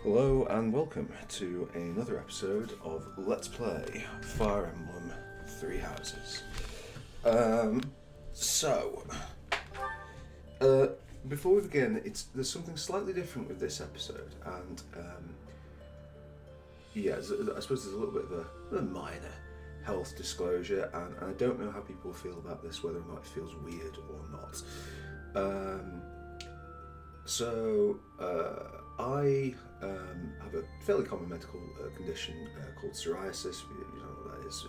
Hello and welcome to another episode of Let's Play Fire Emblem Three Houses. So, before we begin, there's something slightly different with this episode, and I suppose there's a little bit of a minor health disclosure, and I don't know how people feel about this, whether or not it feels weird or not. I have a fairly common medical condition called psoriasis. You know what that is.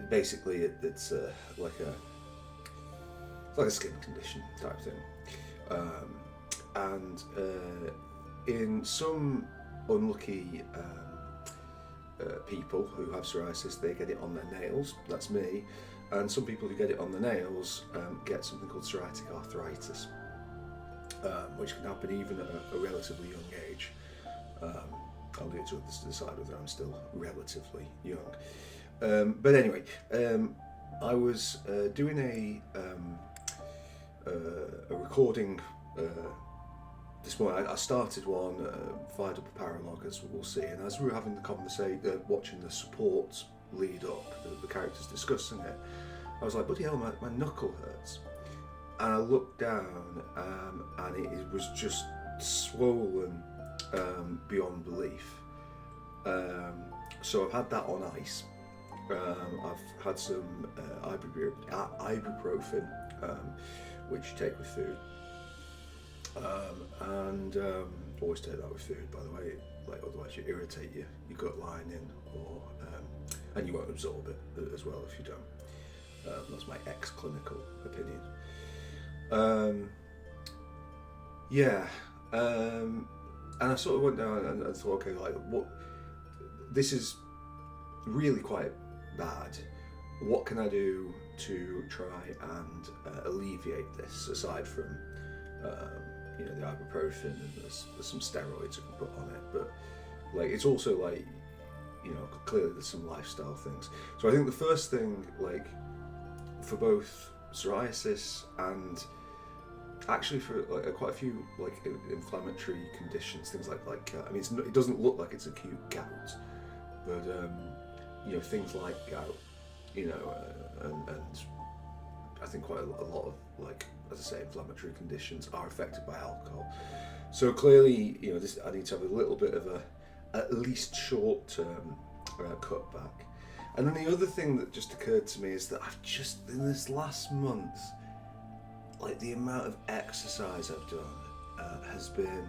Basically, it's like a skin condition type thing. And in some unlucky people who have psoriasis, they get it on their nails. That's me. And some people who get it on the nails get something called psoriatic arthritis. Which can happen even at a relatively young age. I'll leave it to others to decide whether I'm still relatively young. But anyway, I was doing a recording this morning. I started one, fired up a paralog, as we'll see, and as we were having the conversation, watching the support lead up, the characters discussing it, I was like, bloody hell, my knuckle hurts. And I looked down, and it was just swollen beyond belief. So I've had that on ice. I've had some ibuprofen, which you take with food. And always take that with food, by the way. Like otherwise, you irritate your gut lining, or and you won't absorb it as well if you don't. That's my ex-clinical opinion. And I sort of went down and thought, okay, like, what? This is really quite bad. What can I do to try and alleviate this, aside from, the ibuprofen, and there's some steroids I can put on it, but like, it's also like, clearly there's some lifestyle things. So I think the first thing, like, for both psoriasis and actually for quite a few inflammatory conditions, things like it doesn't look like it's acute gout, but things like gout, and I think quite a lot of, as I say, inflammatory conditions are affected by alcohol. So clearly, I need to have a little bit of a at least short-term cutback. And then the other thing that just occurred to me is that I've just, in this last month, the amount of exercise I've done has been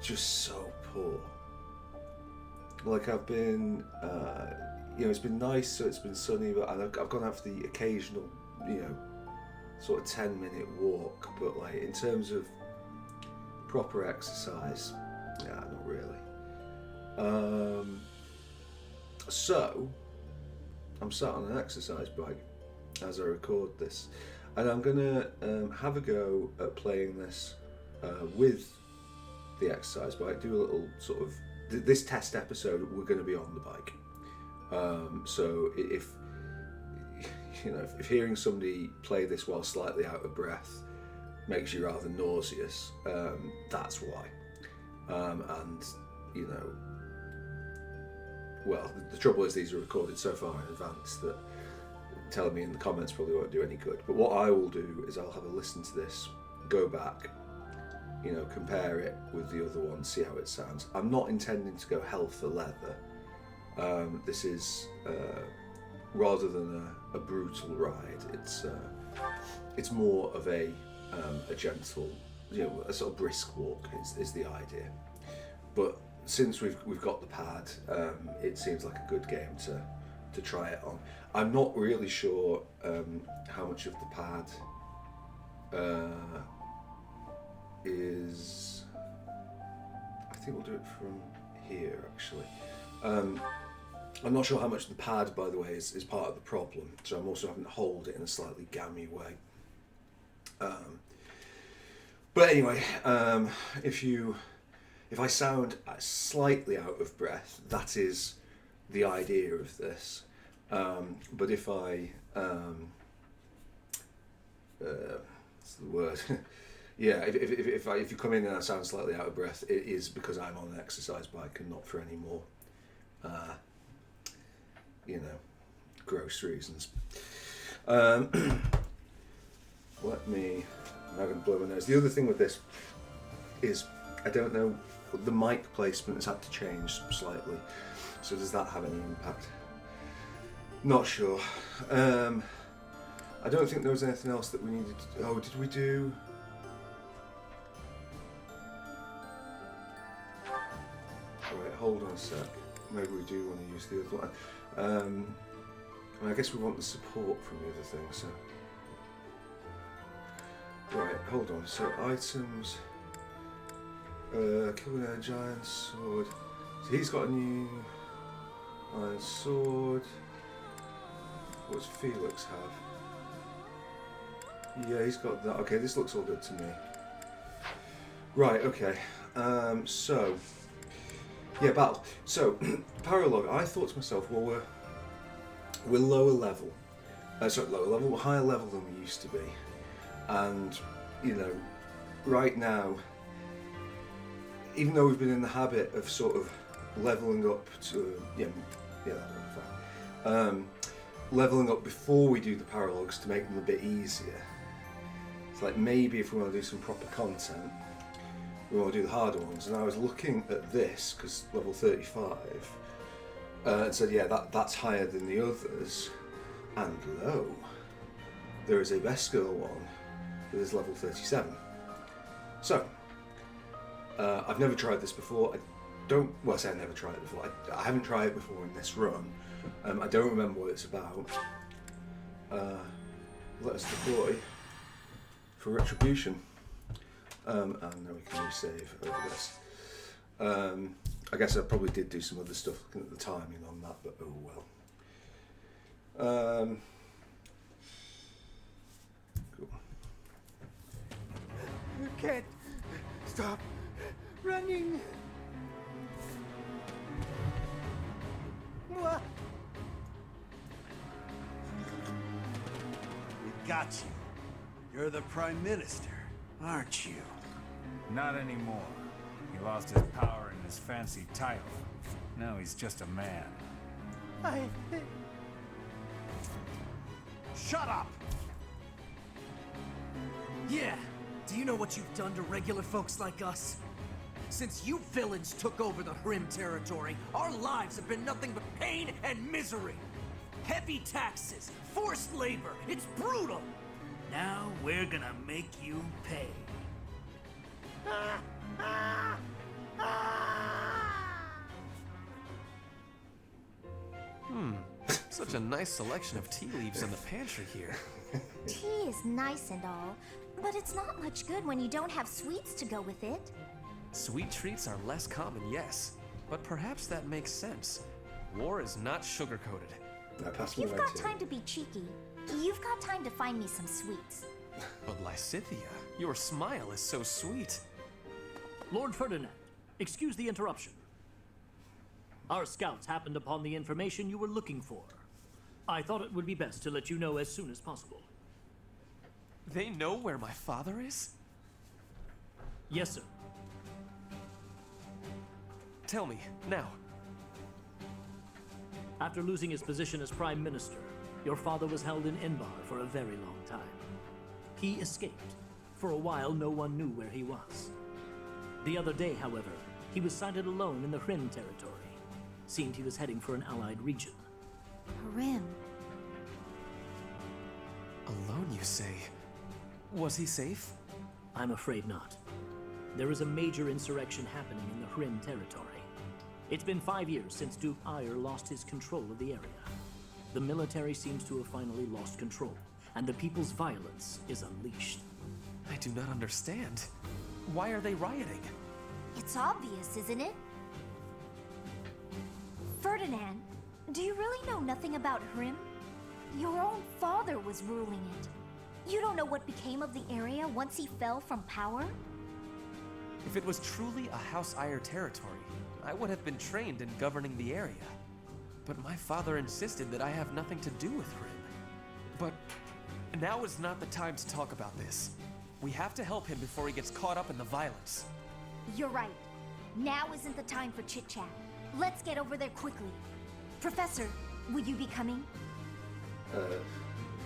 just so poor. I've been, it's been nice, so it's been sunny, but I've gone out for the occasional, sort of 10-minute walk, but in terms of proper exercise, not really. So, I'm sat on an exercise bike as I record this, and I'm going to have a go at playing this with the exercise bike, do a little sort of, this test episode, we're going to be on the bike. So if hearing somebody play this while slightly out of breath makes you rather nauseous, that's why. Well, the trouble is these are recorded so far in advance that telling me in the comments probably won't do any good. But what I will do is I'll have a listen to this, go back, compare it with the other one, see how it sounds. I'm not intending to go hell for leather. This is rather than a brutal ride. It's more of a gentle, a sort of brisk walk is the idea. But since we've got the pad, it seems like a good game to try it on. I'm not really sure how much of the pad is. I think we'll do it from here, actually. I'm not sure how much the pad, by the way, is part of the problem, so I'm also having to hold it in a slightly gammy way. But anyway, if I sound slightly out of breath, that is the idea of this. But if I, what's the word? Yeah, if you come in and I sound slightly out of breath, it is because I'm on an exercise bike and not for any more, gross reasons. Let me. I'm not going to blow my nose. The other thing with this is I don't know. The mic placement has had to change slightly. So does that have any impact? Not sure. I don't think there was anything else that we needed to... Oh, did we do... Wait, hold on a sec. Maybe we do want to use the other one. I guess we want the support from the other thing, so... Right, hold on. So, items... Killing a giant sword. So he's got a new iron sword. What does Felix have? Yeah, he's got that. Okay, this looks all good to me. Right, okay. So, yeah, battle. So, paralog. I thought to myself, well, we're lower level. Lower level, higher level than we used to be, and right now, even though we've been in the habit of sort of leveling up to leveling up before we do the paralogs to make them a bit easier. It's like maybe if we want to do some proper content, we want to do the harder ones. And I was looking at this because level 35, and said, yeah, that's higher than the others. And lo, there is a best girl one that is level 37. So. I've never tried this before. I say I never tried it before. I haven't tried it before in this run. I don't remember what it's about. Let us deploy for retribution. And then we can resave over this. I guess I probably did do some other stuff looking at the timing on that, but oh well. Cool. You can't stop running. What? We got you. You're the Prime Minister, aren't you? Not anymore. He lost his power and his fancy title. Now he's just a man. Shut up! Yeah. Do you know what you've done to regular folks like us? Since you villains took over the Hrim territory, our lives have been nothing but pain and misery. Heavy taxes, forced labor, it's brutal. Now we're gonna make you pay. Such a nice selection of tea leaves in the pantry here. Tea is nice and all, but it's not much good when you don't have sweets to go with it. Sweet treats are less common, yes, but perhaps that makes sense. War is not sugar-coated. If you've got time to be cheeky, you've got time to find me some sweets. But Lysithea, your smile is so sweet. Lord Ferdinand, excuse the interruption. Our scouts happened upon the information you were looking for. I thought it would be best to let you know as soon as possible. They know where my father is? Yes, sir. Tell me, now. After losing his position as Prime Minister, your father was held in Enbar for a very long time. He escaped. For a while, no one knew where he was. The other day, however, he was sighted alone in the Hrim territory. Seemed he was heading for an allied region. Hrim. Alone, you say? Was he safe? I'm afraid not. There is a major insurrection happening in the Hrim territory. It's been 5 years since Duke Ire lost his control of the area. The military seems to have finally lost control, and the people's violence is unleashed. I do not understand. Why are they rioting? It's obvious, isn't it? Ferdinand, do you really know nothing about Hrim? Your own father was ruling it. You don't know what became of the area once he fell from power? If it was truly a House Ire territory, I would have been trained in governing the area. But my father insisted that I have nothing to do with Hrim. But now is not the time to talk about this. We have to help him before he gets caught up in the violence. You're right. Now isn't the time for chit-chat. Let's get over there quickly. Professor, will you be coming?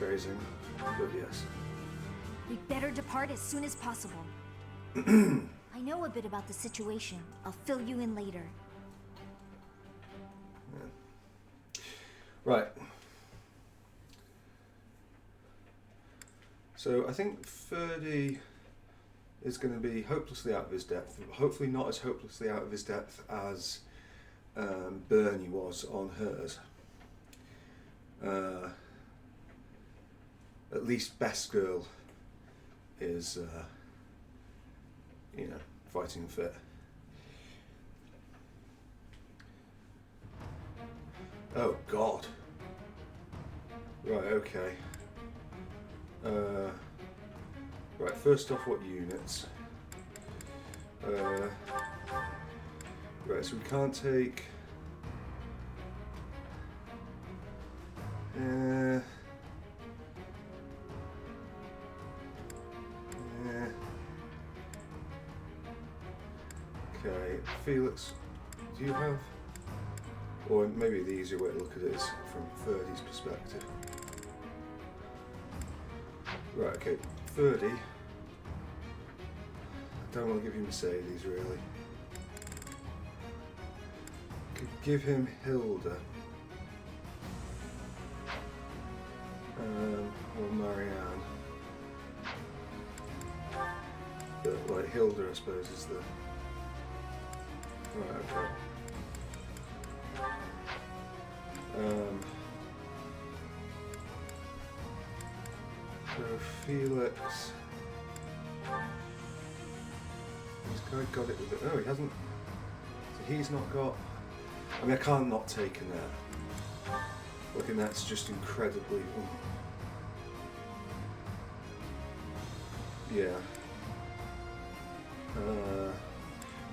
Very soon. But yes. We better depart as soon as possible. I know a bit about the situation. I'll fill you in later. Yeah. Right. So I think Ferdy is going to be hopelessly out of his depth. Hopefully not as hopelessly out of his depth as Bernie was on hers. At least Best Girl is, you know, fighting fit. Oh God. Right, okay. Right, first off, what units? Right, so we can't take... Okay, Felix, do you have... Or maybe the easier way to look at it is from Ferdy's perspective. Right, okay, Ferdy. I don't want to give you Mercedes, really. Could give him Hilda. Or Marianne. But, like, Hilda, I suppose, is the... Right, okay. So Felix, this guy got it with it. No, he hasn't. So he's not got. I mean, I can't not take Annette. Like, Annette's just incredibly. Yeah.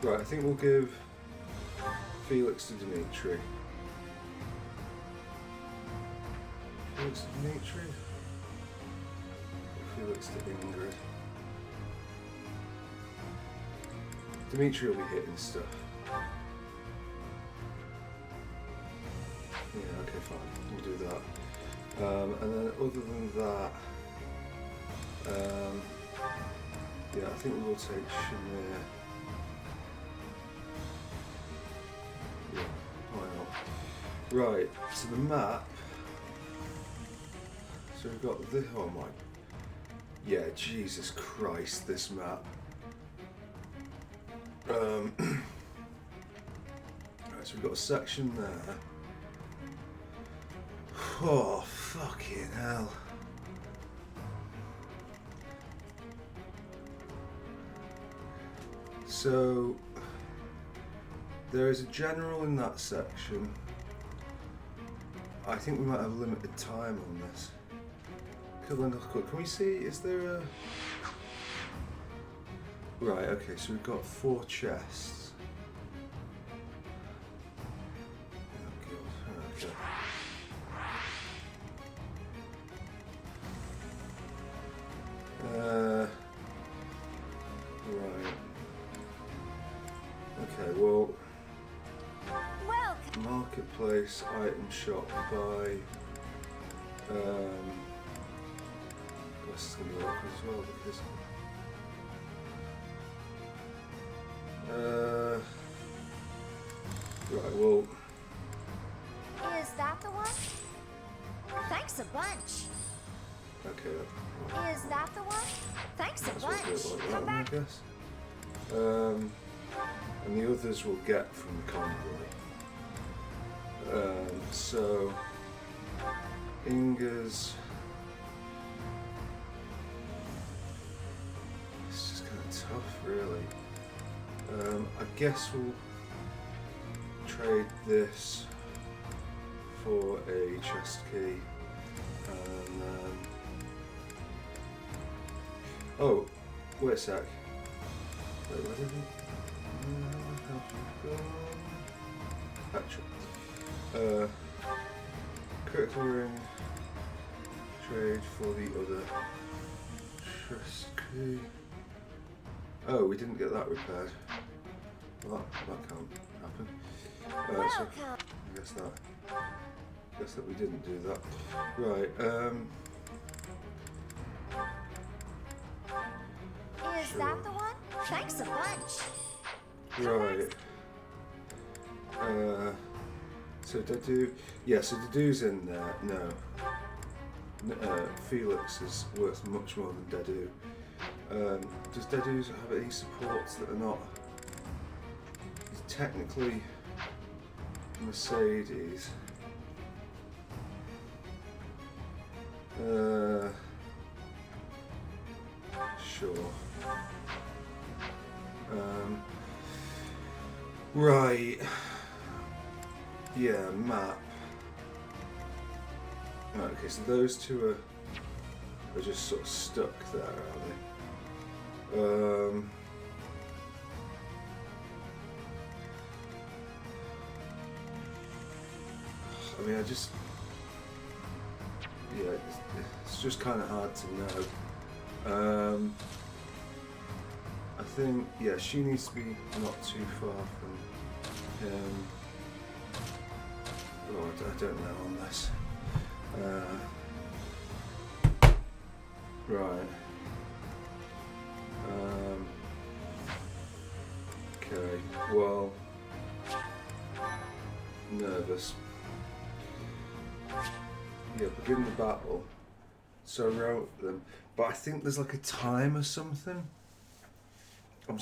Right, I think we'll give Felix to Dimitri. Felix to Dimitri? Or Felix to Ingrid? Dimitri will be hitting stuff. Yeah, okay, fine. We'll do that. And then other than that, yeah, I think we will take Shamir. Yeah, why not? Right, so the map. So we've got this. Oh my. Yeah, Jesus Christ, this map. Right, so we've got a section there. Oh, fucking hell. So, there is a general in that section. I think we might have limited time on this. Can we see, is there a... Right, okay, so we've got 4 chests. Oh God, okay. Right. Okay, well... Welcome. Marketplace, item shop, buy... This is going to be awkward as well because... Right, well... Is that the one? Thanks a bunch. Okay. Is that the one? Thanks a That's what bunch. it like Come that, back. I guess. And the others will get from the convoy. So... Inga's... It's just kind of tough, really. I guess we'll trade this for a chest key. And oh, wait a sec. Wait, where did we? Actually, critical ring. Trade for the other chest key. HP. Oh, we didn't get that repaired. Well, that can't happen. So I guess that we didn't do that. Right. Is that the one? Thanks a bunch. Right. So Dedu, yeah. So Dedu's in there. No. Felix is worth much more than Dedu. Does Dedu have any supports that are not? He's technically Mercedes. Sure. Right. Yeah, map. Right, okay, so those two are just sort of stuck there, are they? I mean, yeah, it's just kind of hard to know. I think, yeah, she needs to be not too far from him. Oh, I don't know on this. Right. Okay, well, nervous. Yeah, begin the battle. So I wrote them, but I think there's like a time or something.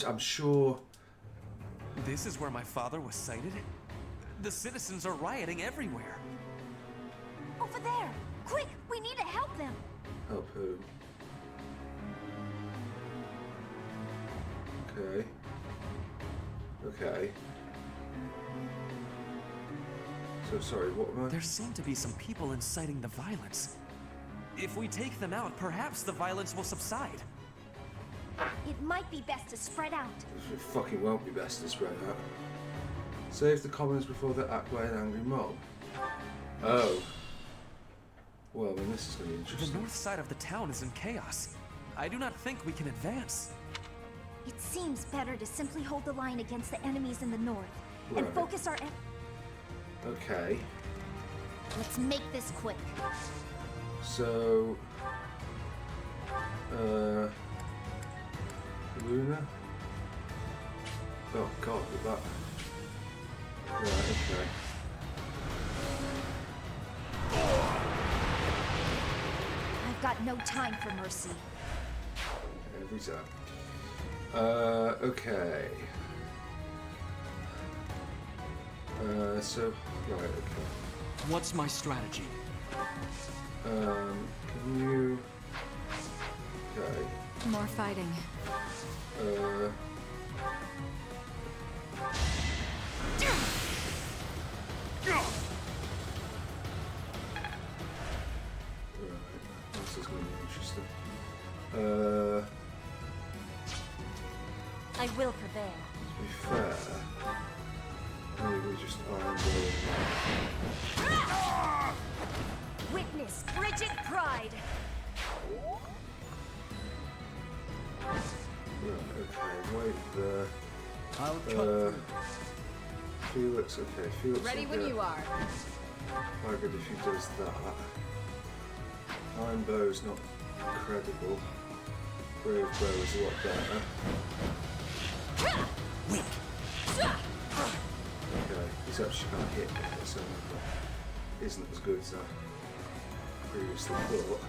I'm sure. This is where my father was sighted? The citizens are rioting everywhere. Over there! Quick! We need to help them! Help who? Okay. Okay. So sorry, what am I? There seem to be some people inciting the violence. If we take them out, perhaps the violence will subside. It might be best to spread out. It fucking won't be best to spread out. Save the commons before they act by an angry mob. Oh. Well, then this is going to be The interesting. north side of the town is in chaos. I do not think we can advance. It seems better to simply hold the line against the enemies in the north and Right. focus our Okay. Let's make this quick. So, Luna? Oh god, with that. Right, okay. I've got no time for mercy. Every time. Okay. So, right, okay. What's my strategy? Can you... Okay. More fighting. Right, this is going to be interesting. I will prevail. To be fair, maybe we just aren't going. Witness Bridget Pride. Right, okay, wait there. I'll cut through. Felix, okay, Felix. Ready will when get you are. quite good if he does that. Iron Bow's not credible. Brave Bow is a lot better. Weak. Okay, he's actually kind of hit me, so that isn't as good as I previously thought.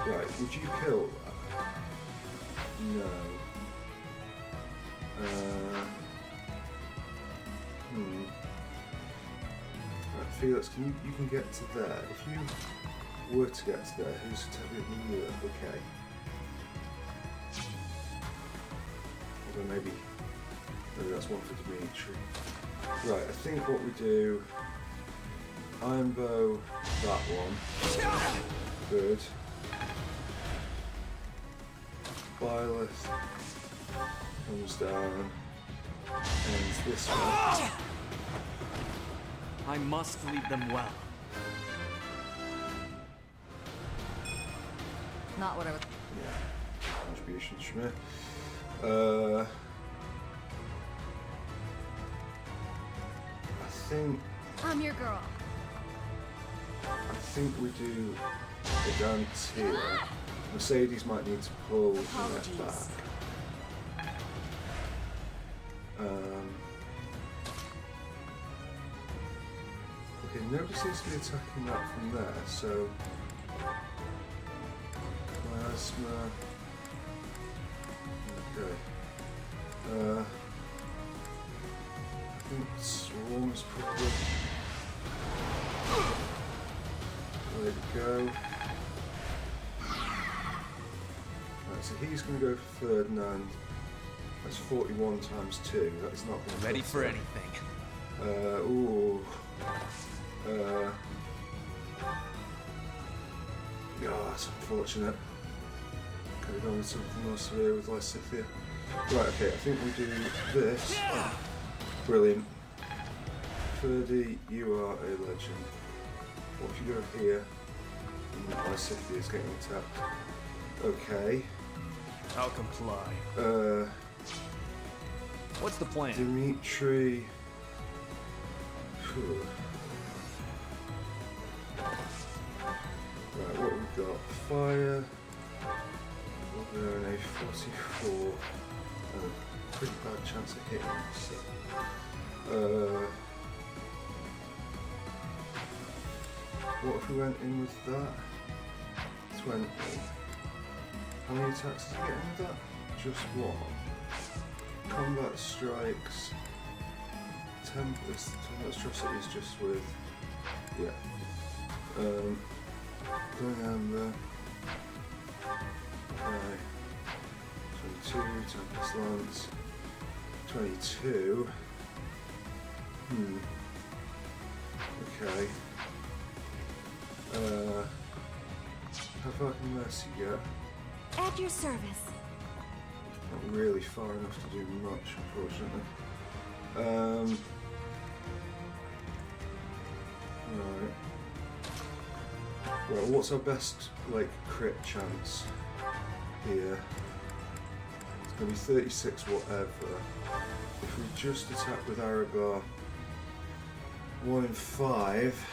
Right, would you kill that? No. Right, Felix, you can get to there. If you were to get to there, who's technically you? Okay. Although maybe that's one for Dimitri. Right, I think what we do, Iron Bow, that one. Good. Violet comes down, ends this one. I must lead them well. not what I was. Yeah, contributions from here. I think I'm your girl. we do a dance here. Mercedes might need to pull the net Apologies. back. Okay, nobody seems to be attacking that from there, so plasma. Okay. I think swarm is probably the way to go. Right, so he's going to go for Ferdinand. That's 41 times 2. That is not going to Ready for anything. ooh. Yeah, that's unfortunate. Could have gone with something more severe with Lysithia. Right, okay, I think we do this. Oh, brilliant. Ferdy, you are a legend. What if you go here? And Lysithia is getting attacked. Okay. I'll comply. What's the plan? Dimitri. Phew. Right, what we've got? Fire. We're in a 44. Pretty bad chance of hitting. So. What if we went in with that? 20. How many attacks did you get in with that? Just one. Combat strikes. Tempest atrocities just with. Yeah. Going Amber. Okay. 22, Tempest Lance. 22. Okay. How far can Mercy get? At your service. Not really far enough to do much, unfortunately. Right. Well, what's our best, like, crit chance here? It's going to be 36 whatever. If we just attack with Aragar, 1 in 5.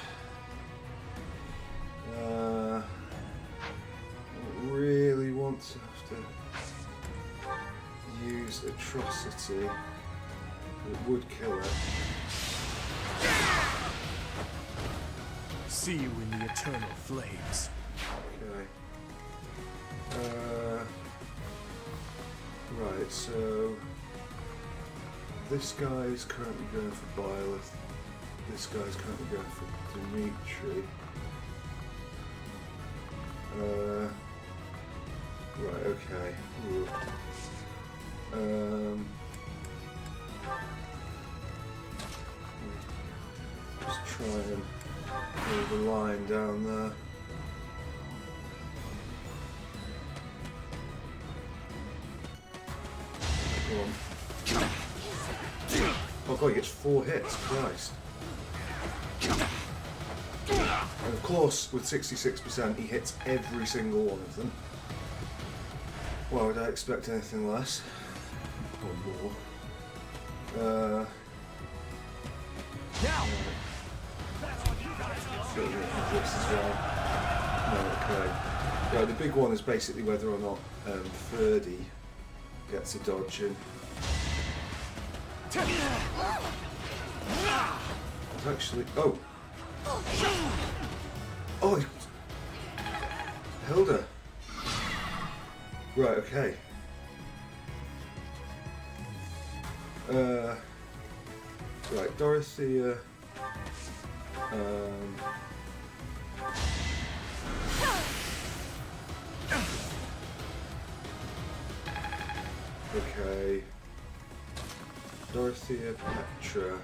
I don't really want to have to use atrocity. It would kill it. See you in the eternal flames. Okay. Right, so this guy's currently going for Byleth. This guy's currently going for Dimitri. Right, okay. Ooh. Just try and build a line down there. Go on. Oh god, he gets 4 hits, Christ. And of course, with 66%, he hits every single one of them. Why would I expect anything less? Or more? Now! This as well. No, okay. Yeah, the big one is basically whether or not Ferdy gets a dodge in. Actually, oh! Oh, he held her. Right, okay. Right, Dorothea. Okay. Dorothea, Petra.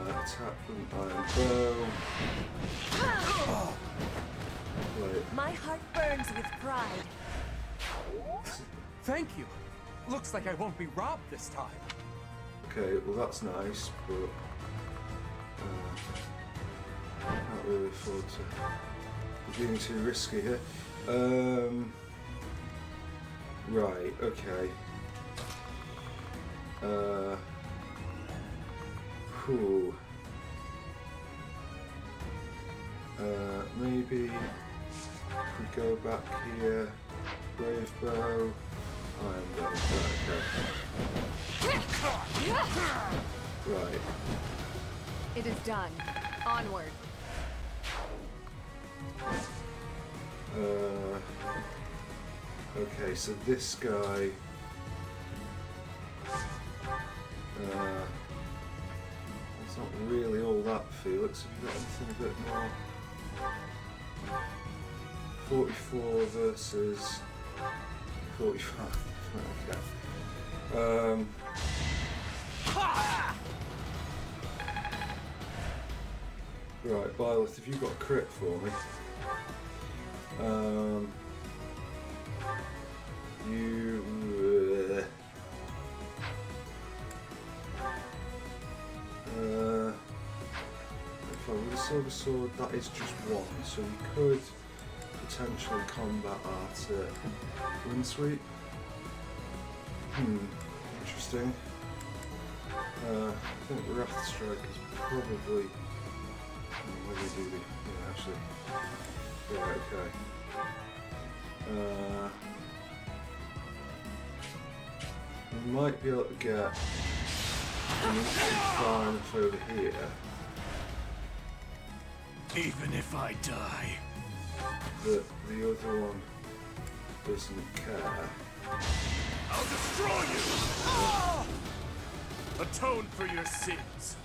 Attack with an iron bow. Oh. Wait. My heart burns with pride. Thank you. Looks like I won't be robbed this time. Okay, well that's nice, but can't really afford to be being too risky here. Right, okay. Whew. Maybe if we go back here, Brave Bow, Iron Bow, okay. Right. It is done. Onward. Okay, so this guy. It's not really all that, Felix. Have you got anything a bit more? 44 versus 45. Okay. Right, Byleth, have you got a crit for me? If I with a silver sword, that is just one, so we could potentially combat at Windsweep. Interesting. I think Wrath Strike is probably. What do we do? Yeah, actually. Right, okay. We might be able to get an instant far enough over here. Even if I die. That the other one doesn't care. I'll destroy you! Ah! Atone for your sins.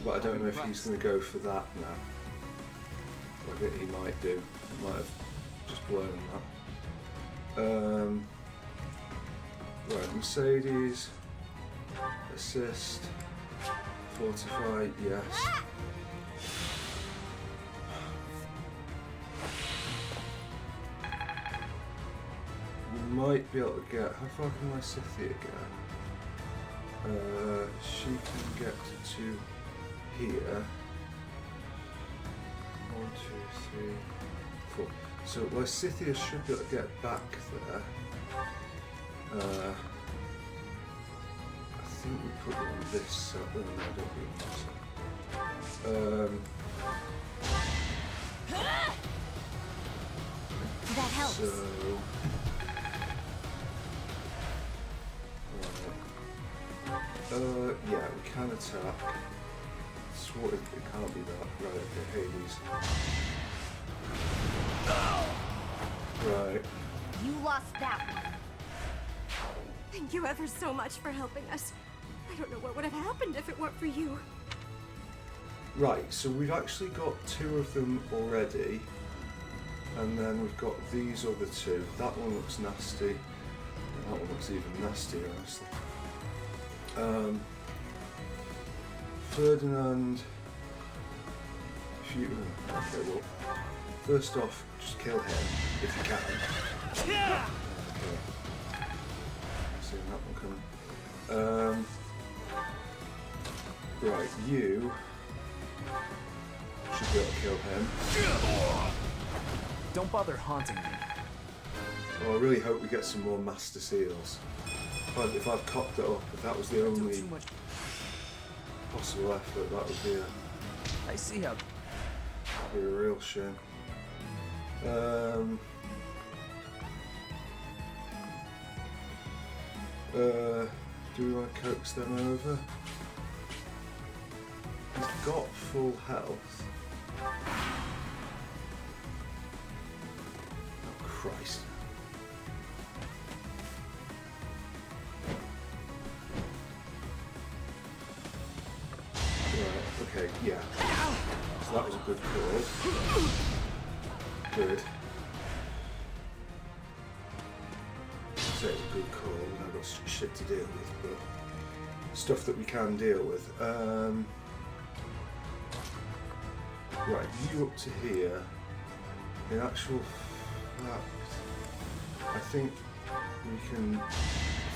But I don't know if he's going to go for that now. I think he might do. He might have just blown that. Right, Mercedes. Assist. Fortify, yes. We might be able to get. How far can my Scythia get? She can get to here. 1, 2, 3, 4. So Lysithia should be able to get back there. I think we put it on this side. Oh, no, don't be on this That helps. So. Yeah, we can attack. Sword, it can't be that. Right, okay, Hades. Right. You lost that one. Thank you ever so much for helping us. I don't know what would have happened if it weren't for you. Right, so we've actually got 2 of them already. And then we've got these other 2. That one looks nasty. And that one looks even nastier, honestly. Ferdinand. If you. Okay, well. First off, just kill him if you can. Yeah! Okay. Seeing that one coming. Right, you should be able to kill him. Don't bother haunting me. Oh, I really hope we get some more Master Seals. If I've cocked it up, if that was the only possible effort, that would be I see how. a real shame. Do we want to coax them over? He's got full health. Oh Christ. Right, okay, yeah. So that was a good call. Good. I'd say it's a good call. I've got shit to deal with, but stuff that we can deal with. Right, you up to here. In actual fact, I think we can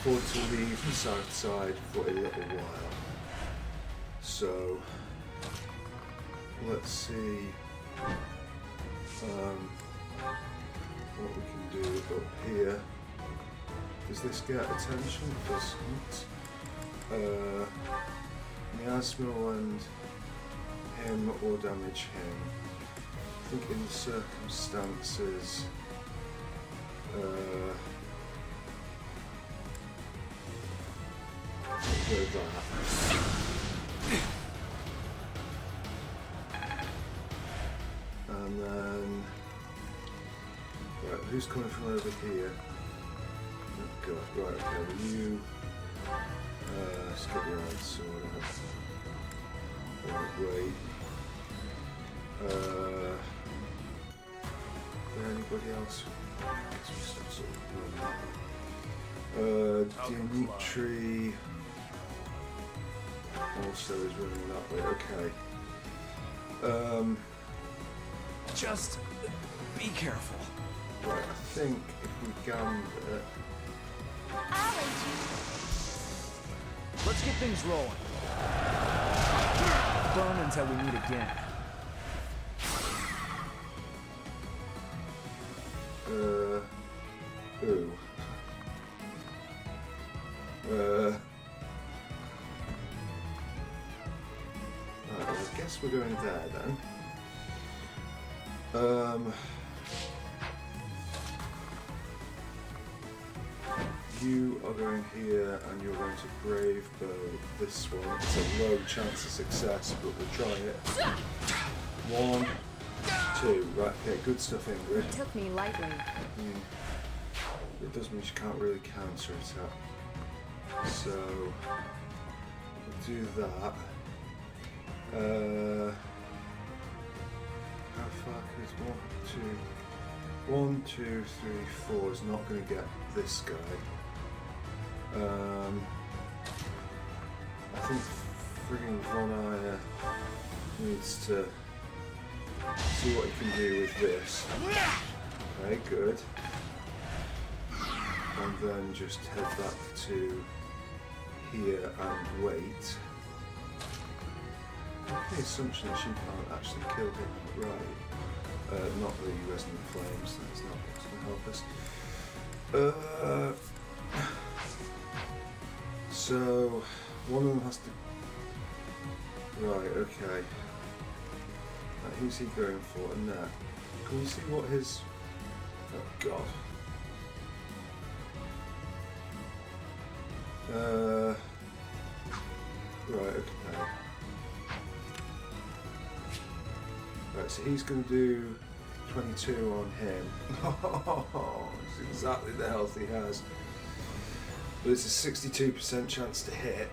afford to leave the south side for a little while. So, let's see. what we can do up here. Does this get attention? It doesn't. Miasma will land him or damage him. I think in the circumstances. Go that. And then, right, who's coming from over here? Oh god, right, okay, well you, skip your eyes, so whatever. Right, wait. Is there anybody else? Dimitri also is running that way, okay. Just be careful. Right, I think if we gambit... I'll aid you. Let's get things rolling. Burn until we meet again. Who? Right, I guess we're going there then. You are going here and you're going to brave bow this one. It's a low chance of success, but we'll try it. 1, 2. Right, okay, good stuff, Ingrid. It took me lightly. It does mean she can't really counter attack. So we'll do that. How far is 1, 2, 3, 4 is not going to get this guy. I think frigging Von Ayer needs to see what he can do with this. Okay, good. And then just head back to here and wait. The assumption that she can't actually kill him, right? Not the resonant flames, that's not what's going to help us. So, one of them has to... Right, okay. Who's he going for? And that. Can we see what his... Oh god. Right, okay. Right, so he's going to do 22 on him. Oh, it's exactly the health he has. But it's a 62% chance to hit.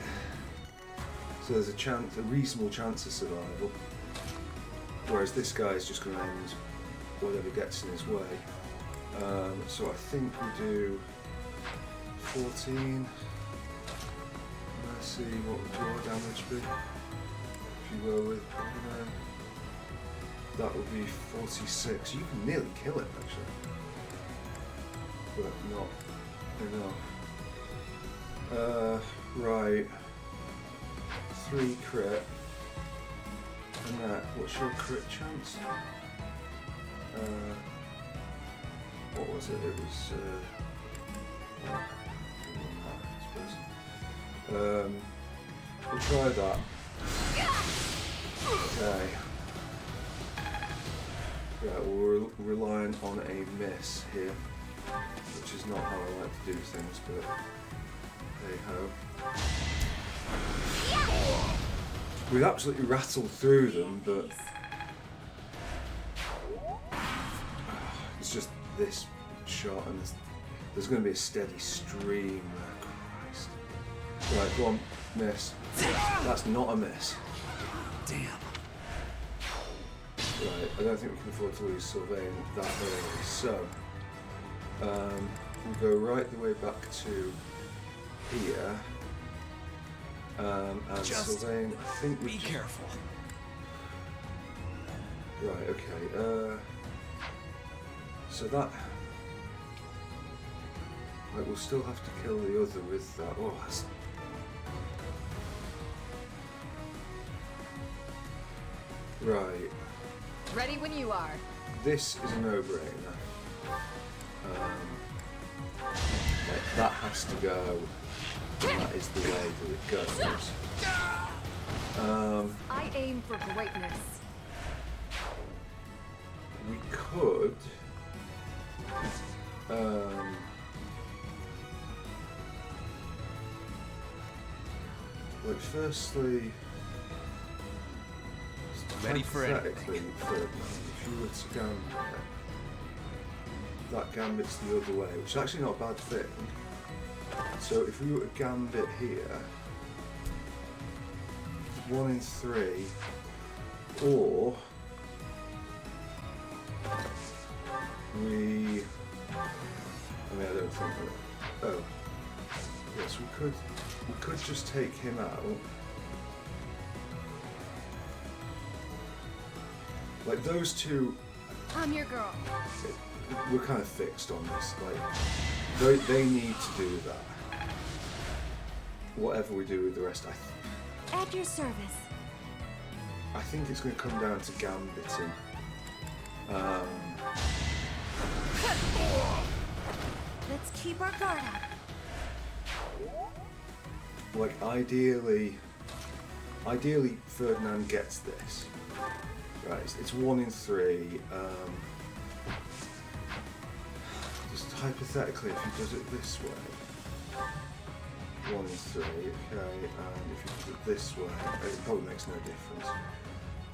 So there's a reasonable chance of survival. Whereas this guy is just going to end whatever gets in his way. So I think we do 14. Let's see, what would your damage be? If you were with, that would be 46. You can nearly kill him actually, but not enough. Right. 3 crit. And that, what's your crit chance? What was it? It was, we'll try that. Okay. Right, we're relying on a miss here, which is not how I like to do things, but hey ho. We've absolutely rattled through them, but it's just this shot, and there's going to be a steady stream. Christ. Right, go on, miss. That's not a miss. Damn. Right, I don't think we can afford to lose Sylvain that early, so we'll go right the way back to here. And just Sylvain, I think we be careful. Right, okay. So that, like, we'll still have to kill the other with that. Oh, that's... Right. Ready when you are. This is a no-brainer. Like that has to go, and that is the way that it goes. I aim for greatness. We could like firstly, Ready for hypothetically, if you were to gambit, that gambit's the other way, which is actually not a bad thing. So if we were to gambit here, 1 in 3, or we, I mean, I don't think that, oh, yes, we could just take him out. Like those two, I'm your girl. we're kind of fixed on this. Like they need to do that. Whatever we do with the rest, At your service. I think it's going to come down to gambiting. Let's keep our guard up. Like ideally Ferdinand gets this. Right, it's 1 in 3. Just hypothetically, if he does it this way, 1 in 3, okay, and if he does it this way, it probably makes no difference.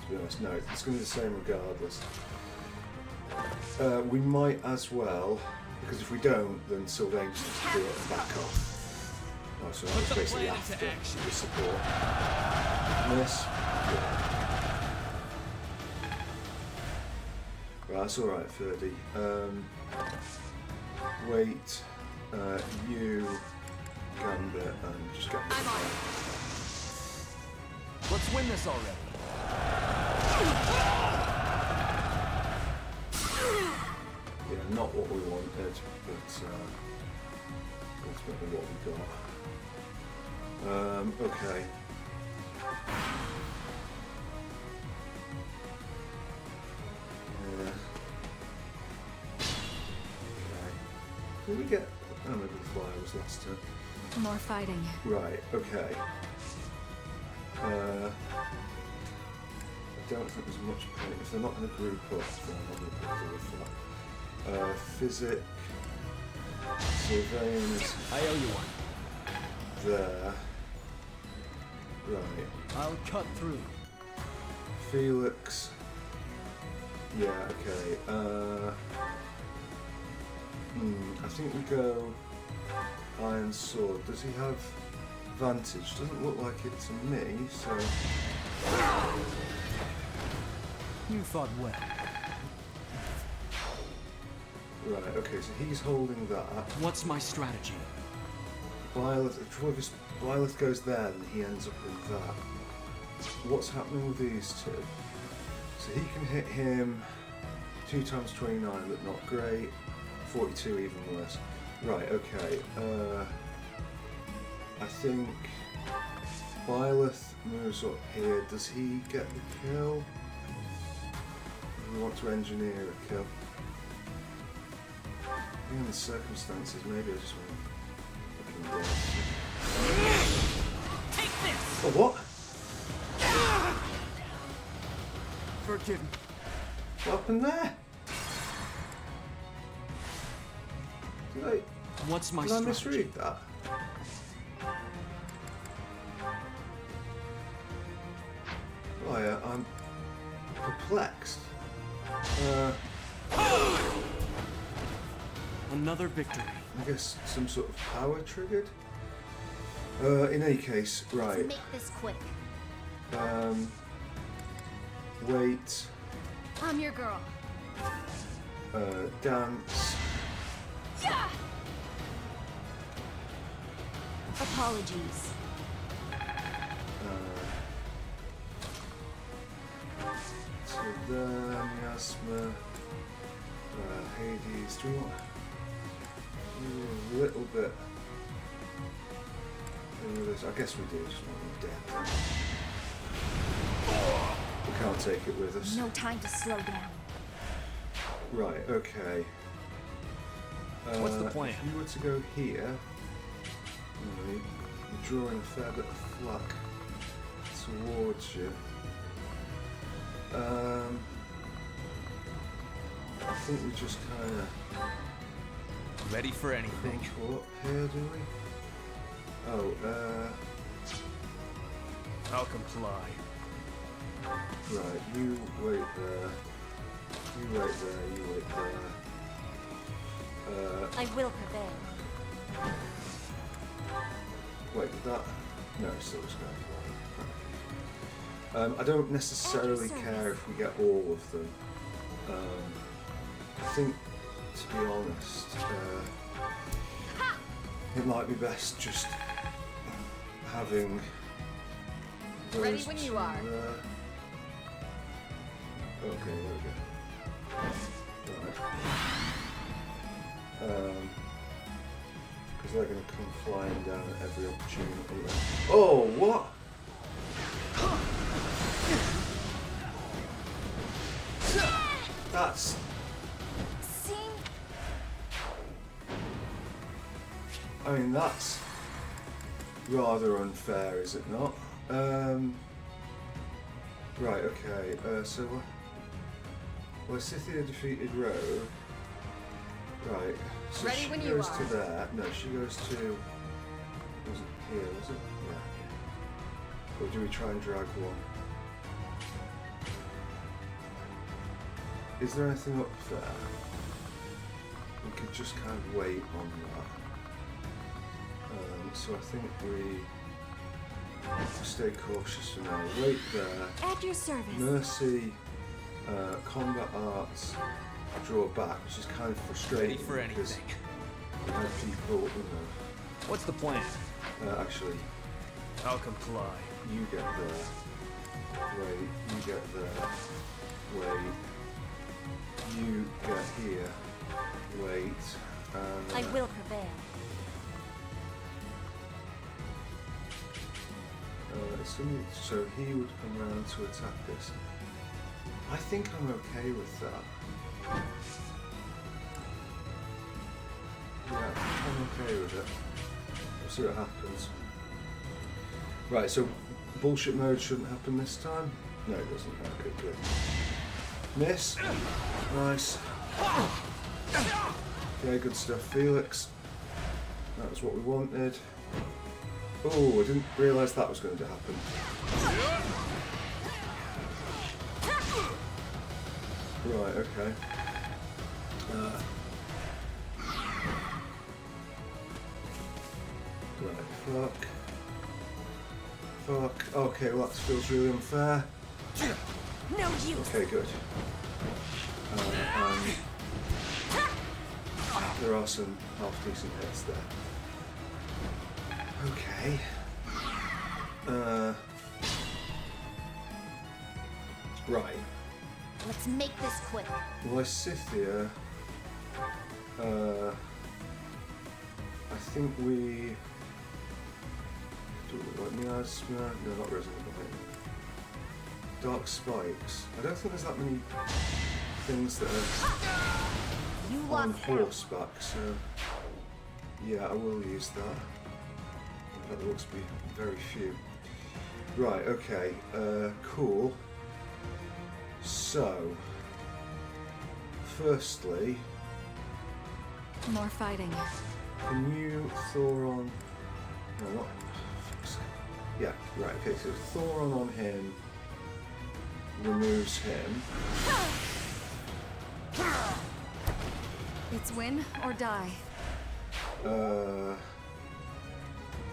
To be honest, no, it's going to be the same regardless. We might as well, because if we don't, then Sylvain just has to do it and back off. Oh, so that's basically after the support. Miss. Yeah. Right, that's alright, Ferdy. Wait, you gambit and just get I'm on it. Let's win this already. Yeah, not what we wanted, but ultimately what we got. Okay. Did we get... Oh, maybe the flyer was last turn. More fighting. Right, okay. I don't think there's much point. If they're not going to group up, then I'm going to put the flat. Physic. Sylvain's I owe you one. there. Right. I'll cut through. Felix. Yeah, okay. I think we go Iron Sword. Does he have advantage? Doesn't look like it to me, so... You fought well. Right, okay, so he's holding that. What's my strategy? Byleth goes there and he ends up with that. What's happening with these two? So he can hit him 2 times 29, but not great. 42 even worse. Right, okay. I think Byleth moves up here. Does he get the kill? We want to engineer a kill. In the circumstances, maybe I just want to fucking dead. Take this! Oh, what? Forgive me. What happened there? What's my Did I strategy? misread that? Oh yeah, I'm perplexed. Another victory. I guess some sort of power triggered? In any case, right. Let's make this quick. Wait. I'm your girl. Dance. Yeah! Apologies. So there, Miasma, Hades. Do we want a little bit? I guess we do. Just want them dead. We can't take it with us. No time to slow down. Right. Okay. What's the plan? If you were to go here, you're drawing a fair bit of flak towards you. I think we just kind of Ready for anything. pull up here, do we? Oh, I'll comply. right, you wait there. You wait there, you wait there. I will prevail. Wait, did that? No, it's still just going. I don't necessarily care if we get all of them. I think, to be honest, it might be best just having those Ready when you two, are. Okay, there we go. Right. Because they're going to come flying down at every opportunity. Oh, what? That's... See? I mean, that's rather unfair, is it not? Right, okay, so... Well, Scythia defeated Rogue. Right, so Ready she when you goes are. to there. No, she goes to... Was it here, was it? Yeah. Or do we try and drag one? Is there anything up there? We could just kind of wait on that. So I think we stay cautious for now. Wait there. At your service. Mercy, combat arts, draw back, which is kind of frustrating. Ready for because anything. we had people, What's the plan? actually, I'll comply. you get there. Wait, you get there. Wait. You get here. Wait. And I will prevail. So he would come around to attack us. I think I'm okay with that. Yeah, I'm okay with it. We'll see what happens. Right, so bullshit mode shouldn't happen this time? No, it doesn't. Okay, good. Miss. Nice. Okay, good stuff, Felix. That was what we wanted. Oh, I didn't realise that was going to happen. Right, okay. Right, fuck. Fuck. Okay, well that feels really unfair. No use. Okay, good. And there are some half-decent hits there. Okay. Right. Let's make this quick. Lysithia. I think we. Do we like miasma? No, not resonant. Dark spikes. I don't think there's that many things that are You on lost out. horseback, so yeah, I will use that. That looks to be very few. Right, okay, cool. So, firstly, More fighting. can you Thoron? No, not. Yeah, right. Okay, so Thoron on him removes him. It's win or die.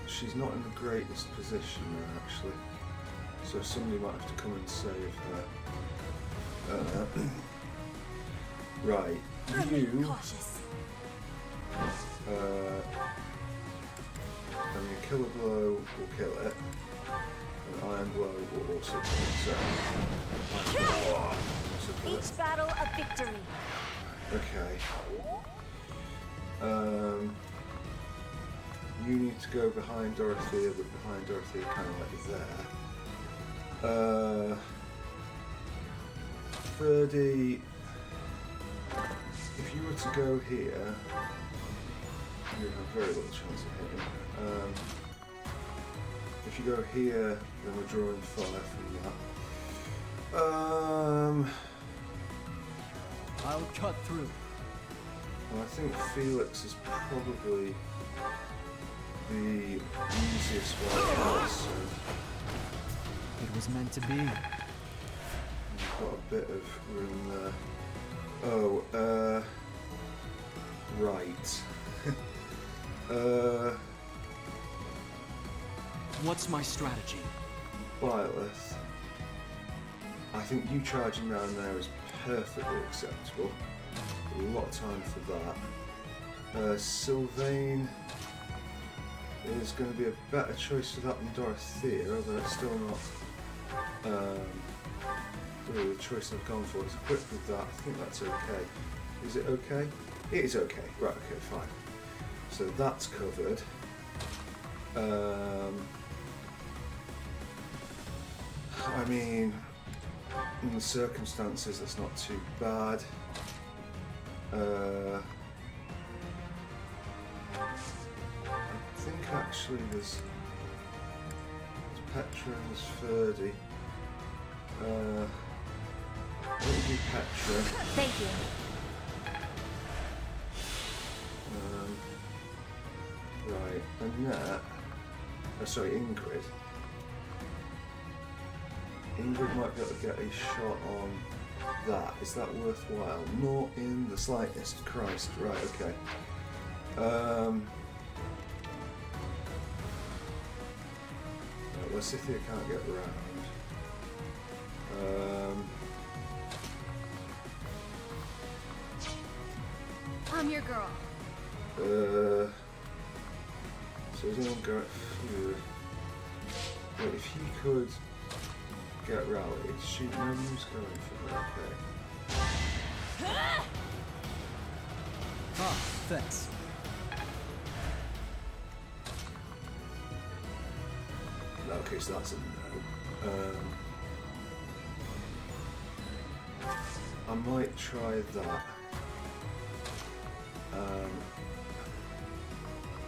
She's not in the greatest position there, actually. So somebody might have to come and save her. Right, you. Cautious. I mean, Killer Blow will kill it. And Iron Blow will also kill it. So, Iron Blow will also kill it. Each battle a victory. Okay. You need to go behind Dorothea, but behind Dorothea kind of like there. Ferdy, if you were to go here, you have very little chance of hitting. If you go here, then we're drawing fire from that. I'll cut through. Well, I think Felix is probably the easiest one of us, so It was meant to be. we've got a bit of room there. Oh, right. What's my strategy? Byleth, I think you charging down there is perfectly acceptable. A lot of time for that. Sylvain is going to be a better choice for that than Dorothea, although it's still not really the choice I've gone for. It's equipped with that. I think that's okay. Is it okay? It is okay. Right, okay, fine. So that's covered. I mean, in the circumstances, that's not too bad. I think actually there's Petra and there's Ferdy. Let me do Petra. Thank you. Right, and that. Oh, sorry, Ingrid. Ingrid might be able to get a shot on that. Is that worthwhile? Not in the slightest. Christ. Right, okay. Right, Lysithea can't get around. I'm your girl. So is anyone going? Wait, if he could get rallied, shoot, no one's going for that. Okay. Ah, thanks. Okay, so that's a no. I might try that.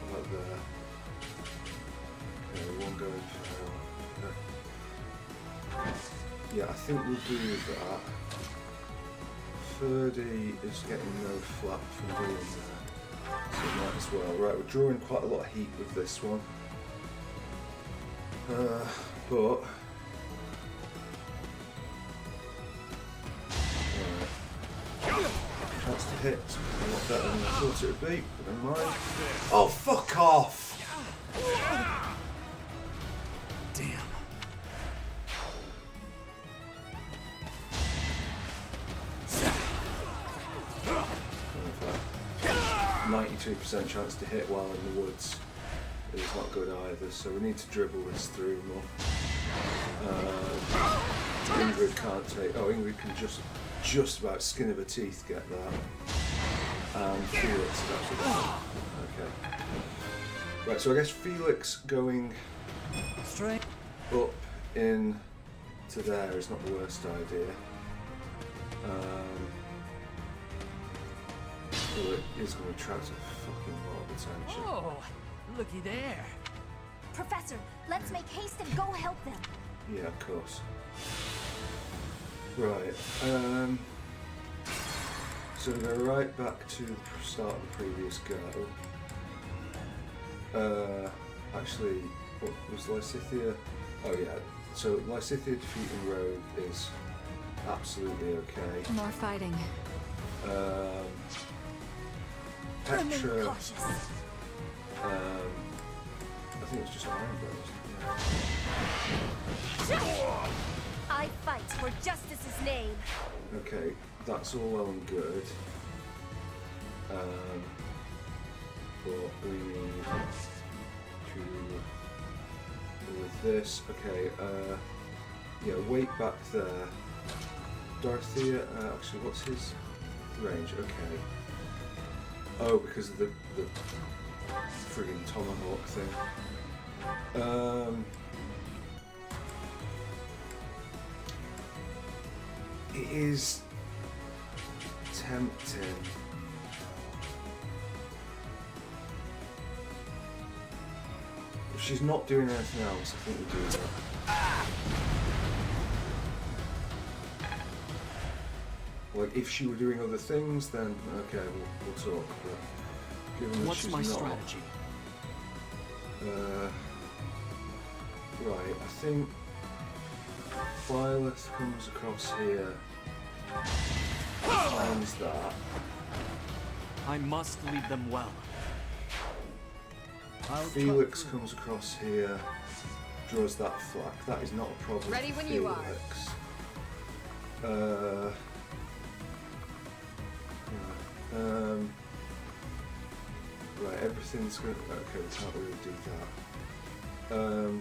About there. Okay, one going for yeah, I think we'll do that. Ferdy is getting no flap from doing that. So might as well. Right, we're drawing quite a lot of heat with this one. But chance to hit a lot better than I thought it would be, but never mind. Oh, fuck off! Damn. 92% chance to hit while in the woods is not good either, so we need to dribble this through more. Ingrid can't take. Oh, Ingrid can just about skin of her teeth get that. And Felix is actually okay. Right, so I guess Felix going Straight. up in to there is not the worst idea. Well, it is going to attract a fucking lot of attention. Oh, looky there. Professor, let's make haste and go help them. Yeah, of course. Right. So we go right back to the start of the previous go. Actually, what was Lysithea? Oh yeah. So Lysithea defeating Rogue is absolutely okay. More fighting. Remain Petra. cautious. I think it's just Iron Bros. I fight for justice's name. Okay, that's all well and good. But we need to deal with this. Okay, yeah, wait back there. Dorothea, actually, what's his range? Okay. Oh, because of the friggin' tomahawk thing. It is tempting If she's not doing anything else, I think we do that. Like, if she were doing other things, then okay, we'll talk. But given that What's she's my not, strategy? Right, I think Violet comes across here, finds that. I must lead them well. Felix comes across here, draws that flag. That is not a problem. Ready for when you are. Felix. Right, everything's going. Okay, we can't really do that.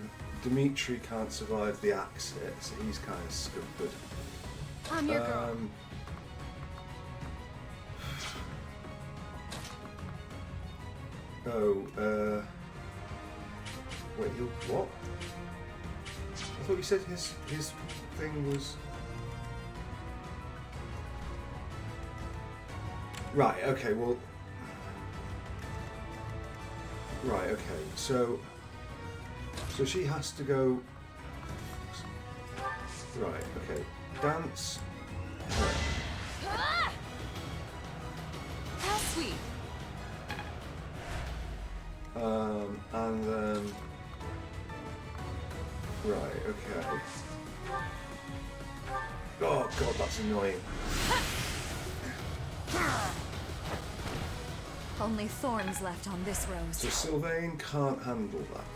Dimitri can't survive the axe hit, so he's kind of scuppered. I'm your girl. Wait, what? I thought you said his thing was... Right, okay, well... Right, okay, so she has to go... Right, okay, dance... How sweet. And then... Right, okay. Oh god, that's annoying. Only thorns left on this rose. So Sylvain can't handle that.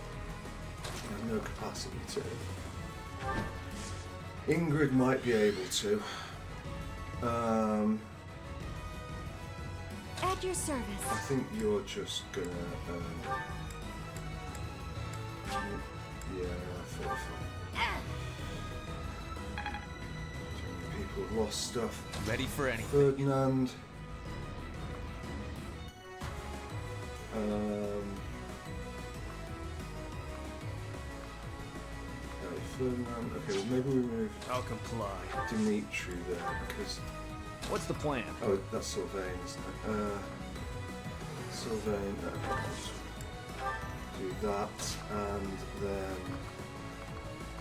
He has no capacity to. Ingrid might be able to. At your service. I think you're just gonna. Yeah, I thought so. People have lost stuff. Ready for anything. Ferdinand. Okay, Ferdinand. Okay, well maybe we move I'll comply. Dimitri there because. What's the plan? Oh, that's Sylvain, isn't it? Sylvain. I'll just do that, and then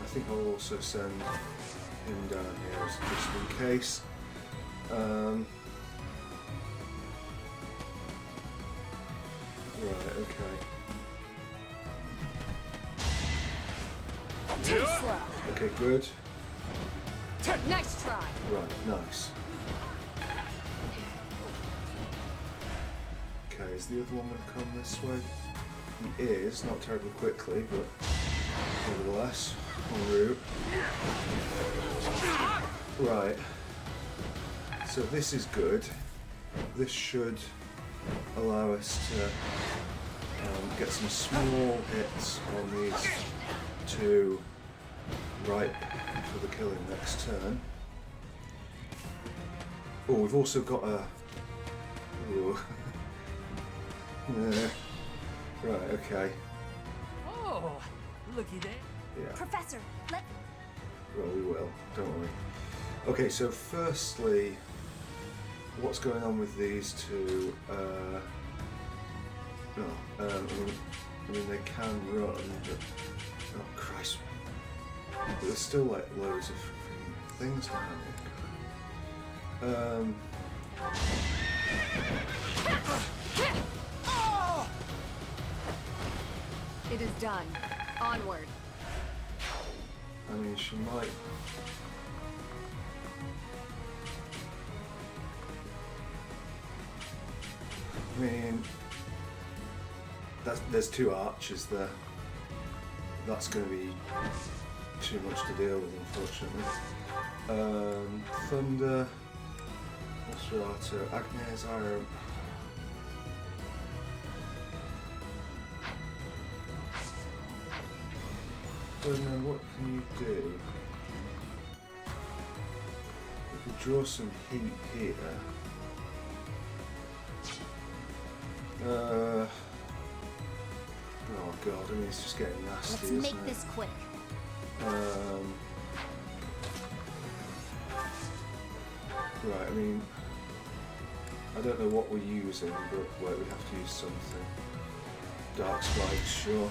I think I'll also send him down here just in case. Right, okay. Too slow. Okay, good. Next try. Right, nice. Okay, is the other one going to come this way? He is, not terribly quickly, but nevertheless, en route. Right. So this is good. This should allow us to get some small hits on these two right for the killing next turn. Oh, we've also got a... Ooh. Yeah. Right, okay. Oh, looky there. Yeah. Professor, let... Well, we will. Don't worry. Okay, so firstly, what's going on with these two? I mean, they can run, but oh Christ, but there's still like loads of things down here. It is done. Onward. I mean, she might. I mean, there's two archers there. That's going to be too much to deal with, unfortunately. Thunder, Nosferatu, Agnes, Iron. Ferdinand, what can you do? We could draw some heat here. Oh god, I mean it's just getting nasty, Let's isn't make it? this quick. Right, I mean, I don't know what we're using, but we have to use something. Dark spikes, sure.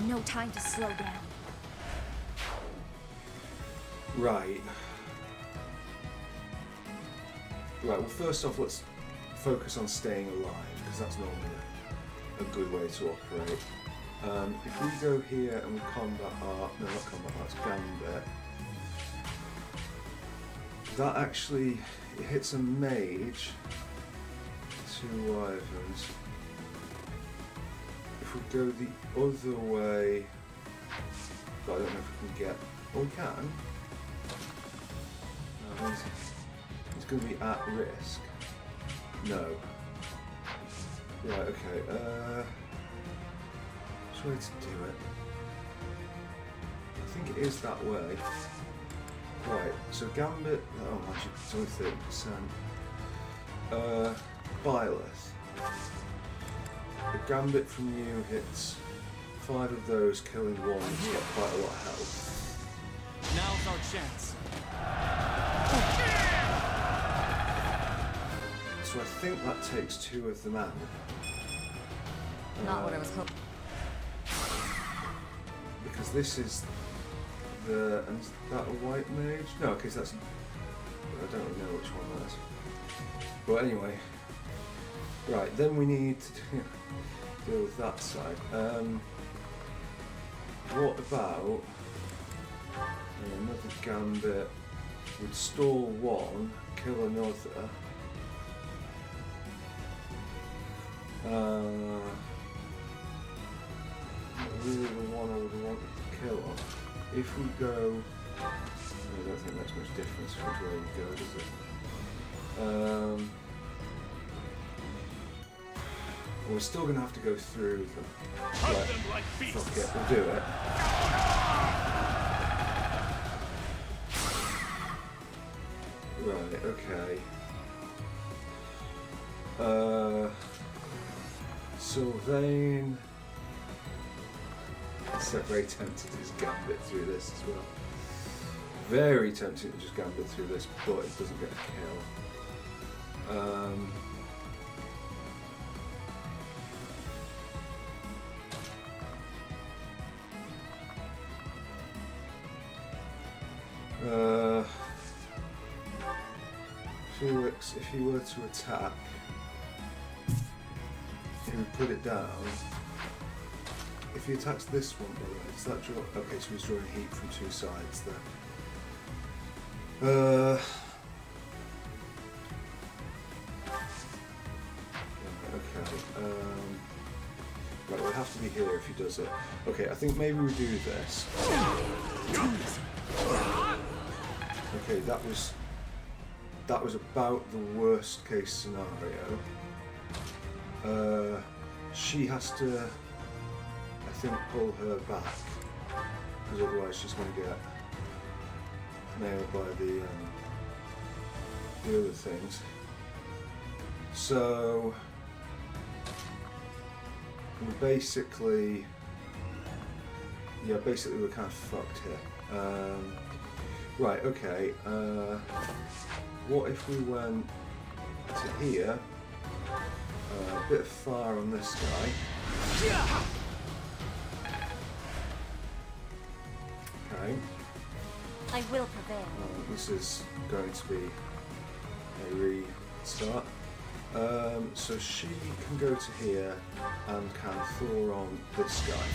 No time to slow down. Right. Right, well first off let's focus on staying alive, because that's normally a good way to operate. If we go here and we combat art, no not combat art, it's gambit. That actually, it hits a mage, 2 wyverns. If we go the other way, but I don't know if we can get, oh we can. No, it's going to be at risk. No. Right, okay, which way to do it? I think it is that way. Right, so Gambit, oh actually it's only 30%. Byleth. The Gambit from you hits 5 of those, killing 1, it's got quite a lot of health. Now's our chance. So I think that takes 2 of them out. Not what I was hoping. Because this is the, and is that a white mage? No, okay, so that's, I don't really know which one that is. But anyway, right, then we need to deal with that side. What about another Gambit would stall 1, kill another. Not really the one I would want to kill on. If we go, I don't think that's much difference which way we go, does it? We're still going to have to go through them. Right, fuck it, we'll do it. Right, okay. Sylvain. It's very tempted to just gambit through this as well. Very tempted to just gambit through this, but it doesn't get a kill. Felix, if he were to attack, he would put it down. If he attacks this one, by the way, does that draw? Okay, so he's drawing heat from 2 sides there. Okay. Right, we'll have to be here if he does it. Okay, I think maybe we do this. Okay, that was about the worst case scenario. She has to, I think, pull her back, because otherwise she's going to get nailed by the other things. So we basically, yeah, basically we're kind of fucked here. Right, okay. What if we went to here? A bit far on this guy. Okay. I will prevail. This is going to be a restart. So she can go to here and can Thor on this guy.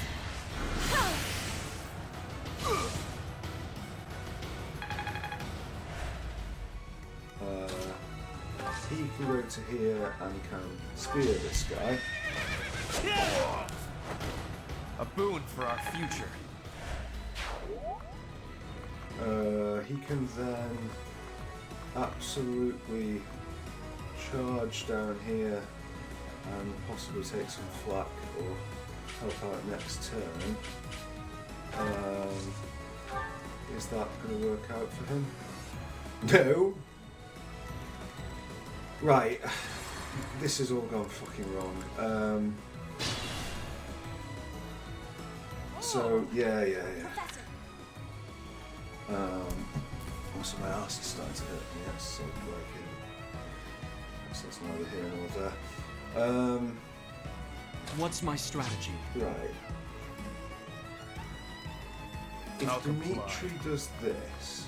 He can go to here and can spear this guy. A boon for our future. He can then absolutely charge down here and possibly take some flak or help out next turn. Is that going to work out for him? No! Right, this has all gone fucking wrong. So, yeah. Also my arse is starting to hurt me, yes, so like that's neither here nor there. What's my strategy? Right. If I'll comply. Dimitri does this,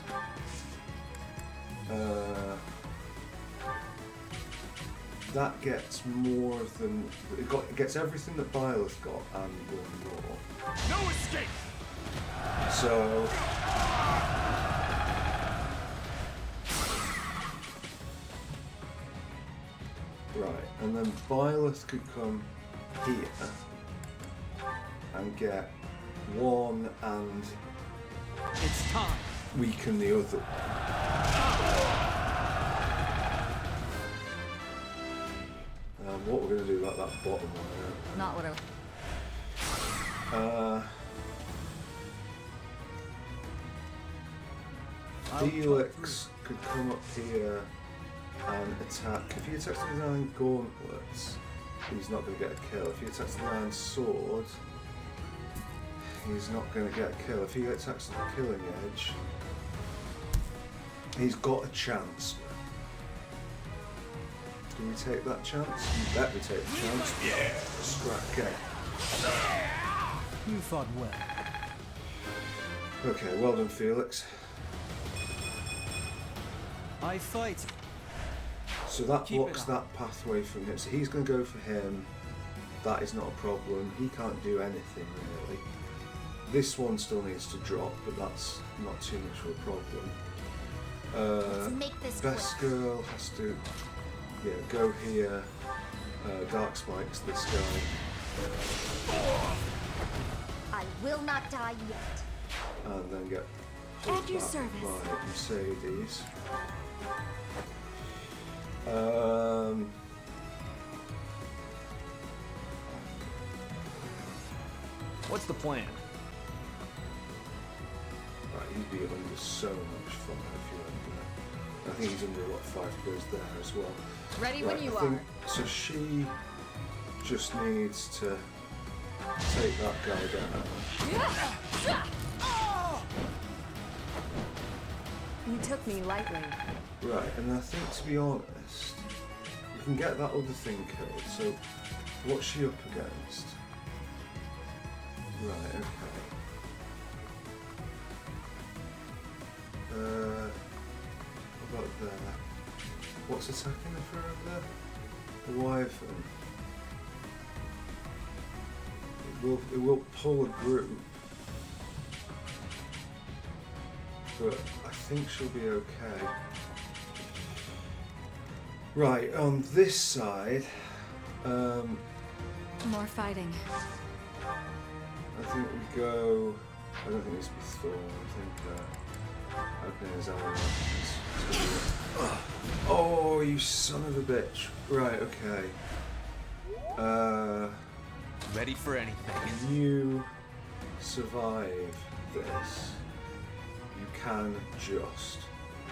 that gets more than it gets everything that Byleth got and one more. No escape! So right, and then Byleth could come here and get one and It's time. weaken the other. What we're going to do about that bottom one Not what I. Felix could come up here and attack. If he attacks with his iron gauntlets, he's not going to get a kill. If he attacks with the iron sword, he's not going to get a kill. If he attacks with the killing edge, he's got a chance. Do we take that chance? You bet we take the chance. Yeah. Okay. You fought well. Okay, well done, Felix. I fight. So that Keep it blocks up. that pathway from him. So he's going to go for him. That is not a problem. He can't do anything really. This one still needs to drop, but that's not too much of a problem. Let's make this quick. Best girl has to go here. Dark Spike's this guy. I will not die yet. And then get pulled At your back service. by Mercedes. What's the plan? Right, he'd be under so much fire if you went there. I think he's under what 5 goes there as well. Ready Right, when you I think, are. so she just needs to take that guy down. You took me lightly. Right, and I think to be honest, you can get that other thing killed. So, what's she up against? Right, okay. What about there? What's attacking her from over there? The wyvern. It will pull a group. But I think she'll be okay. Right, on this side, More fighting. I think we go. I don't think this will be Thorn. I think opening his armor. Oh, you son of a bitch! Right, okay. Ready for anything. Can you survive this? You can just.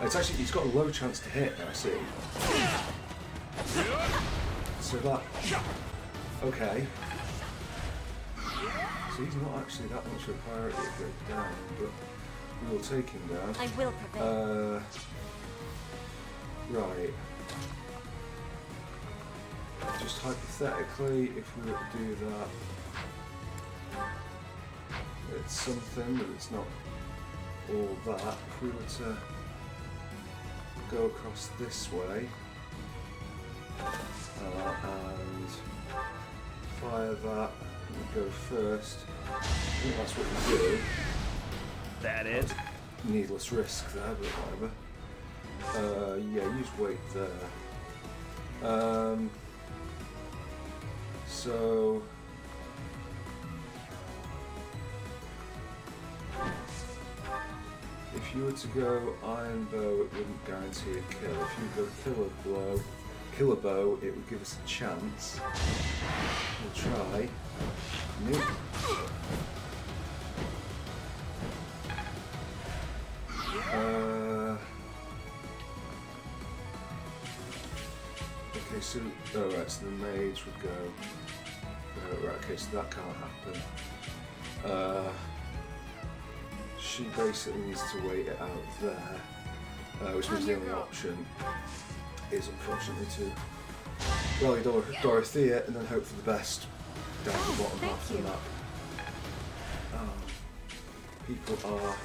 It's actually, he's got a low chance to hit, I see. So that. Okay. So he's not actually that much of a priority to go down, but we will take him down. I will prevail. Right. Just hypothetically, if we were to do that, it's something, but it's not all that. If we were to go across this way and fire that, and go first. I think that's what we do. That it? Needless risk there, but whatever. Yeah, use weight there. So if you were to go iron bow, it wouldn't guarantee a kill. If you go killer bow, it would give us a chance. We'll try. Nope. Okay, so right, so the mage would go. Right, okay, so that can't happen. She basically needs to wait it out there, which means the only option is unfortunately to rally Dorothea and then hope for the best. down the bottom half of the you. map. People are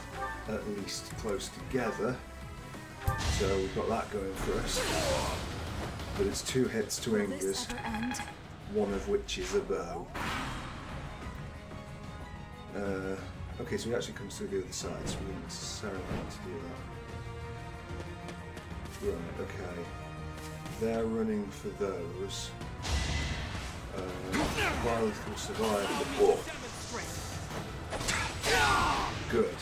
at least close together, so we've got that going for us. But it's 2 hits to Will this Inga's, ever end? one of which is a bow. Okay, so he actually comes through the other side, so we didn't necessarily need to do that. Right, okay. They're running for those. Violet will survive the war. Good.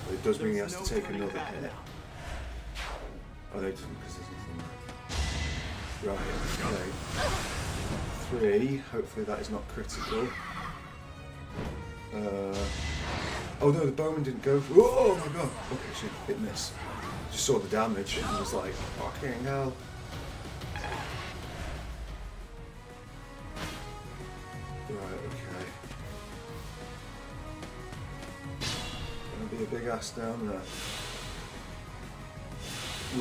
But it does mean he has to take another hit. Oh, no, he doesn't, because there's nothing there. Right, okay. 3. Hopefully that is not critical. Oh no, the bowman didn't go. Oh my god! Okay, she hit miss. Just saw the damage and was like, fucking hell. Right, okay. Gonna be a big ass down there.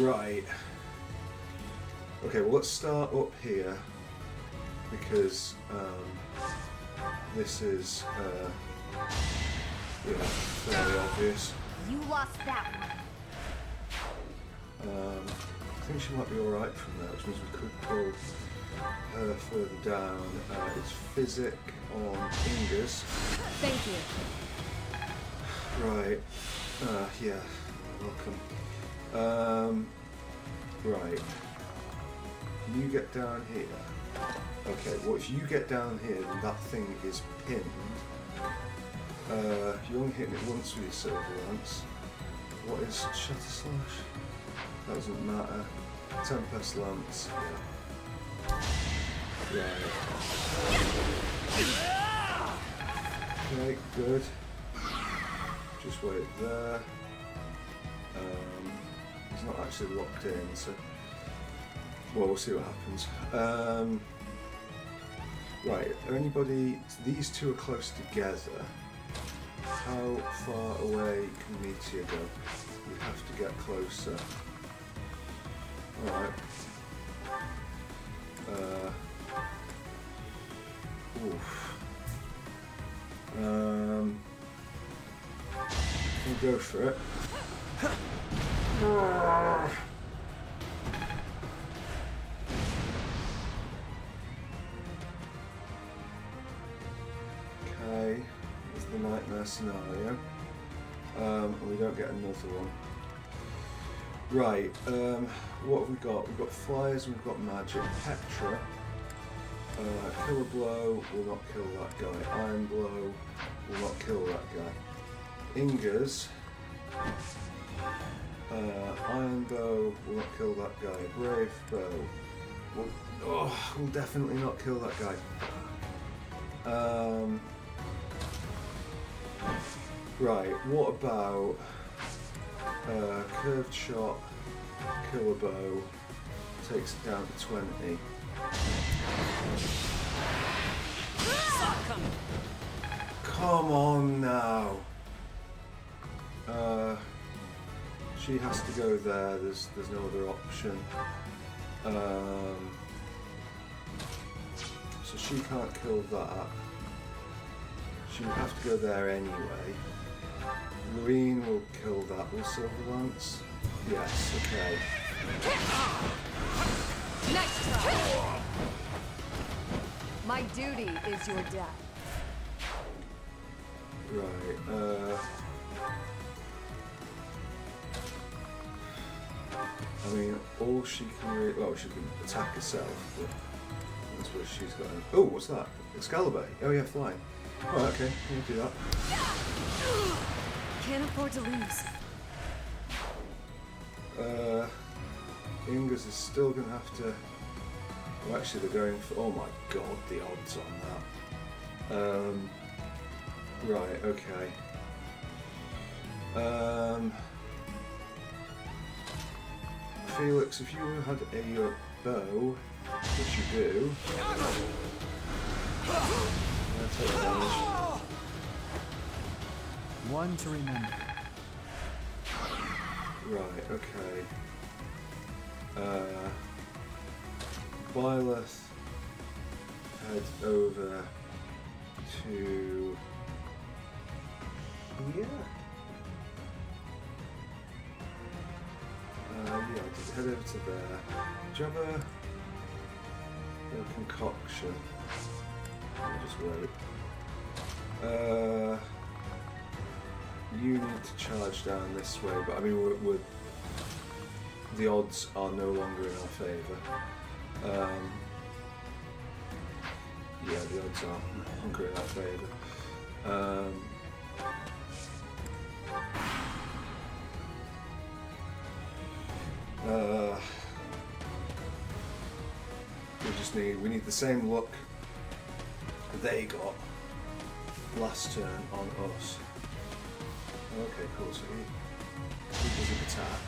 Right. Okay, well let's start up here because this is yeah, fairly obvious. You lost that one. I think she might be alright from there, which means we could pull her further down. It's physic on Inga's. Thank you. Right. Yeah, welcome. Right. You get down here. Okay, well if you get down here, then that thing is pinned. You're only hitting it once with your silver lance. What is Shatter Slash? That doesn't matter. Tempest Lance, yeah. Right. Okay, good. Just wait there. He's not actually locked in, so well, we'll see what happens. Right, anybody? These two are close together. How far away can Meteor go? We have to get closer. Alright. Oof. We'll go for it. Okay, it's the nightmare scenario. And we don't get another one. Right, what have we got? We've got flyers and we've got magic. Petra. Killer blow will not kill that guy. Iron blow will not kill that guy. Inga's. Iron bow will not kill that guy. Brave bow will definitely not kill that guy. Right, what about curved shot, killer bow, takes it down to 20. Come on now. She has to go there, there's no other option. So she can't kill that. She would have to go there anyway. Loreen will kill that. Will Silver Lance? Yes, okay. Nice try. My duty is your death. Right, I mean, all she can really... Well, she can attack herself, but that's what she's got. Oh, what's that? Excalibur. Oh yeah, flying. Oh, okay, we'll do that. Can't afford to lose. Inga's is still going to have to... Well, actually, they're going for... Oh my god, the odds on that. Right, okay. Felix, if you had a bow, which you do... Take damage. One to remember. Right, okay. Byleth, head over to here. Yeah, just head over to there. Do you have a concoction? I'll just wait. You need to charge down this way, but I mean, the odds are no longer in our favour. Yeah, the odds are no longer in our favour. We need the same luck they got last turn on us. Okay, cool. So he doesn't attack.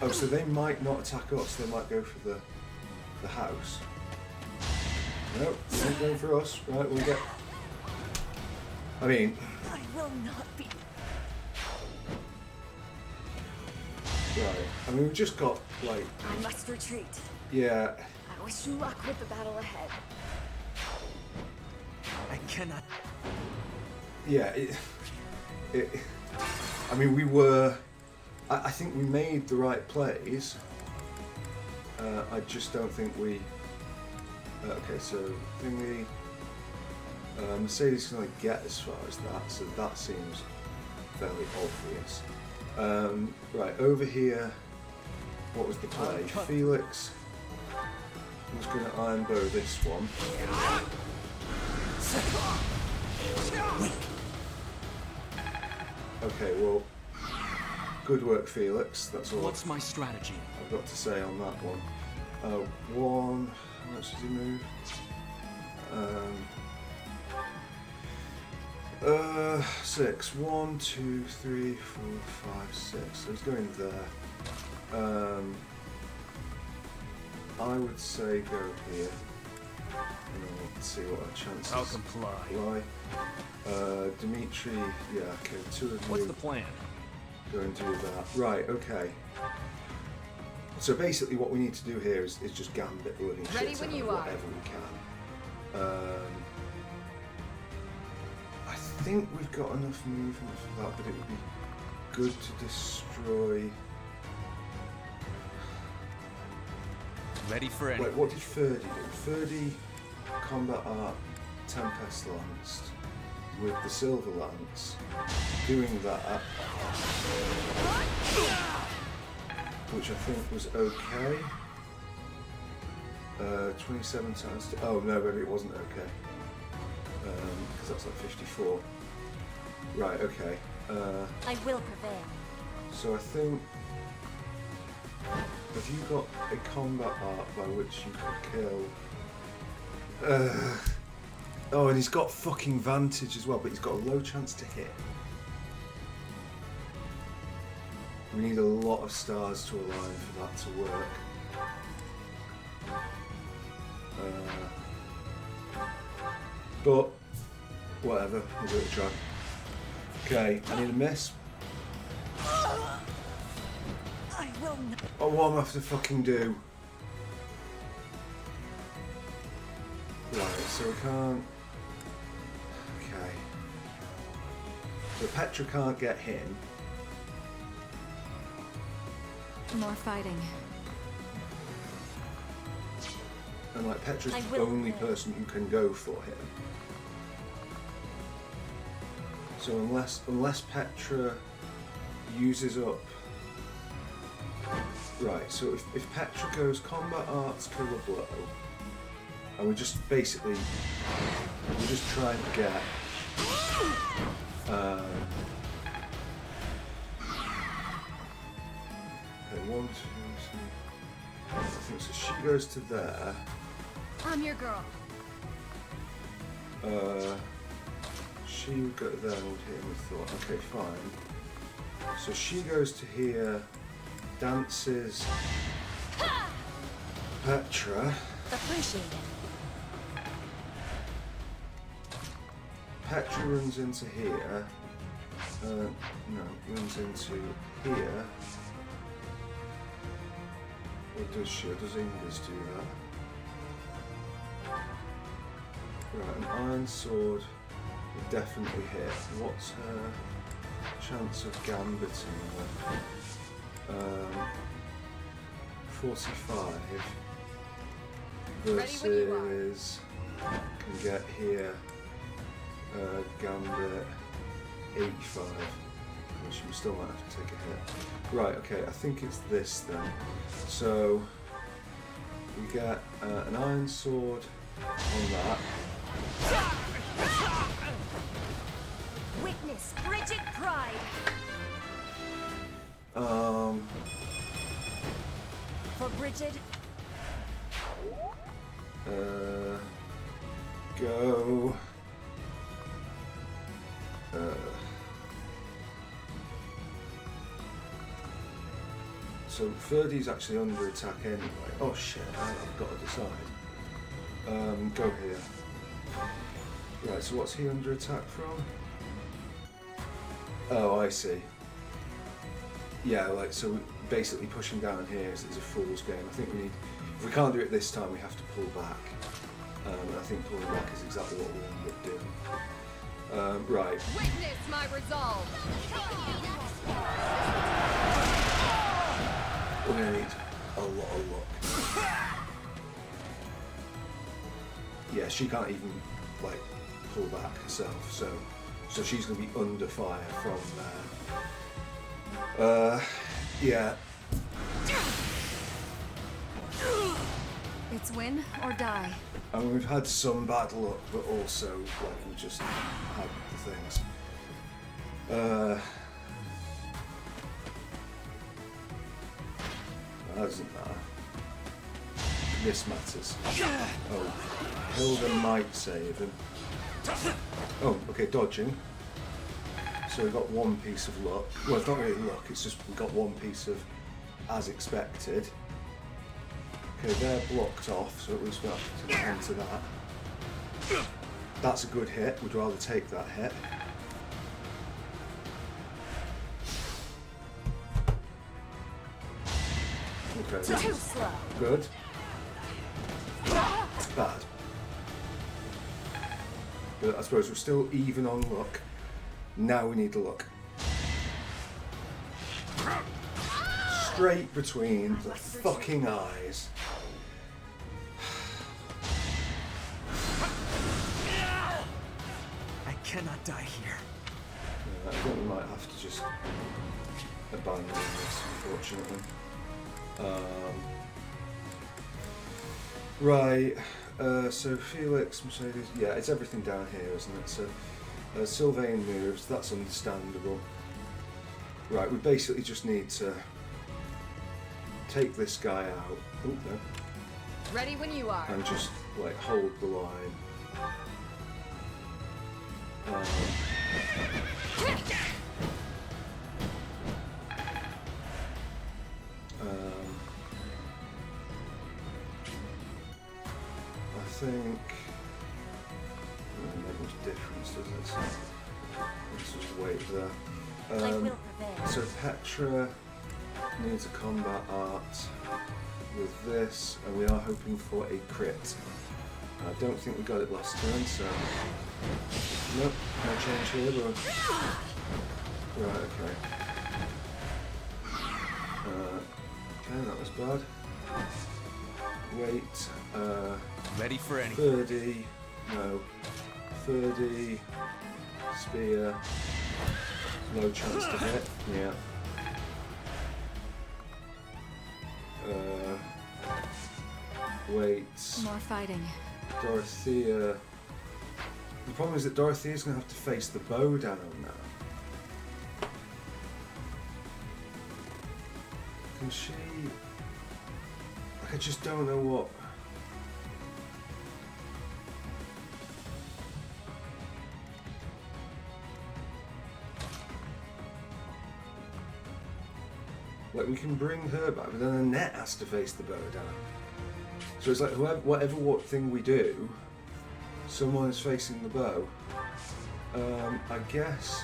Oh, so they might not attack us. They might go for the house. Nope, they're not going for us. Right, we'll get. I mean. I will not be. Right. I mean, we've just got like. I must retreat. Yeah. I wish you luck with the battle ahead. I cannot. Yeah. I mean, we were. I think we made the right plays. I just don't think we. Okay, so thingy. Mercedes can only get as far as that, so that seems fairly obvious. Right, over here, what was the play? Felix was going to iron bow this one. Okay, well, good work, Felix. That's all. What's my strategy? I've got to say on that one. One, how much does he move? 6. 1, 2, 3, 4, 5, 6. So he's going there. I would say go here. And let's see what our chances I'll comply. lie. Dimitri, yeah, okay, 2 of you. What's the plan? Go and do that. Right, okay. So basically what we need to do here is just gambit bloody Ready shit when out you of are. whatever we can. I think we've got enough movement for that, but it would be good to destroy... Ready for any. Wait, what did Ferdy do? Ferdy combat art Tempest Lanced with the Silver Lance. Doing that, which I think was okay. 27 times. Oh no, maybe it wasn't okay. Because that's like 54. Right. Okay. I will prevail. So I think. Have you got a combat art by which you could kill? Oh, and he's got fucking Vantage as well, but he's got a low chance to hit. We need a lot of stars to align for that to work. But whatever, we'll give it a try. Okay, I need a miss. I will not. Oh, what am I have to fucking do? Right, so we can't. Okay. So Petra can't get him. More fighting. And like Petra's I the will only prevail. person who can go for him. So unless Petra uses up. Right, so if Petra goes combat arts, kill a blow, and we're just basically trying to get okay, 1, 2, 3. I think so. She goes to there. I'm your girl. She would go there and would hit him with thought. Okay, fine. So she goes to here, dances Petra. Appreciate it. Petra runs into here. No, runs into here. Or does she? Or does Inglis do that? Right, an iron sword would definitely hit. What's her chance of gambiting her? 45 versus can get here gambit 85, which we still might have to take a hit. Right, okay, I think it's this then. So we get an iron sword on that. Witness Bridget Pride. For Bridget. Go. So Ferdy's actually under attack anyway. Oh shit, I've got to decide. Go here. Right, so what's he under attack from? Oh, I see. Yeah, like, so basically pushing down here is a fool's game. I think we need, if we can't do it this time, we have to pull back. And I think pulling back is exactly what we'll end up doing. Right. Witness my resolve. We're going to need a lot of luck. Yeah, she can't even, like, pull back herself, so she's going to be under fire from there. Yeah. It's win or die. I mean, we've had some bad luck, but also, like, we just had the things. That doesn't matter. This matters. Oh, Hilda might save him. Oh, okay, dodging. So we got one piece of luck. Well, it's not really luck, it's just we got one piece of as expected. Okay, they're blocked off, so at least we have to attend to that. That's a good hit, we'd rather take that hit. Okay, Too slow. good. Bad. But I suppose we're still even on luck. Now we need the luck. Straight between the fucking eyes. I cannot die here. I think we might have to just abandon this, unfortunately. Right, so Felix, Mercedes, yeah, it's everything down here, isn't it? So Sylvain moves, that's understandable. Right, we basically just need to take this guy out. Oh, no. Ready when you are. And just, like, hold the line. I think doesn't make much difference, does it? So let's just wait there. I will prevail. So Petra needs a combat art with this, and we are hoping for a crit. I don't think we got it last turn, so nope, no change here, but right, okay. Okay, that was bad. Wait, Ready for anything. 30, no, 30, spear, no chance to hit, yeah. Wait, More fighting. Dorothea, the problem is that Dorothea's going to have to face the bow down now. Can she, like, I just don't know what. Like, we can bring her back, but then Annette has to face the bow down. So it's like whatever thing we do, someone is facing the bow. I guess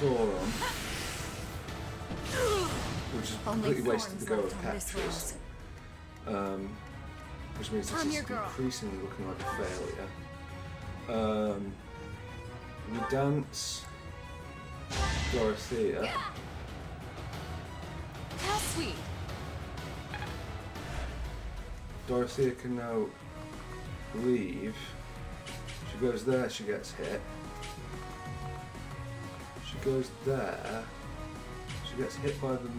Thoron, which is completely wasted the go of Petra's. which means this I'm is your girl. increasingly looking like a failure. We dance Dorothea. How sweet. Dorothea can now leave. She goes there, she gets hit. She goes there, she gets hit by the...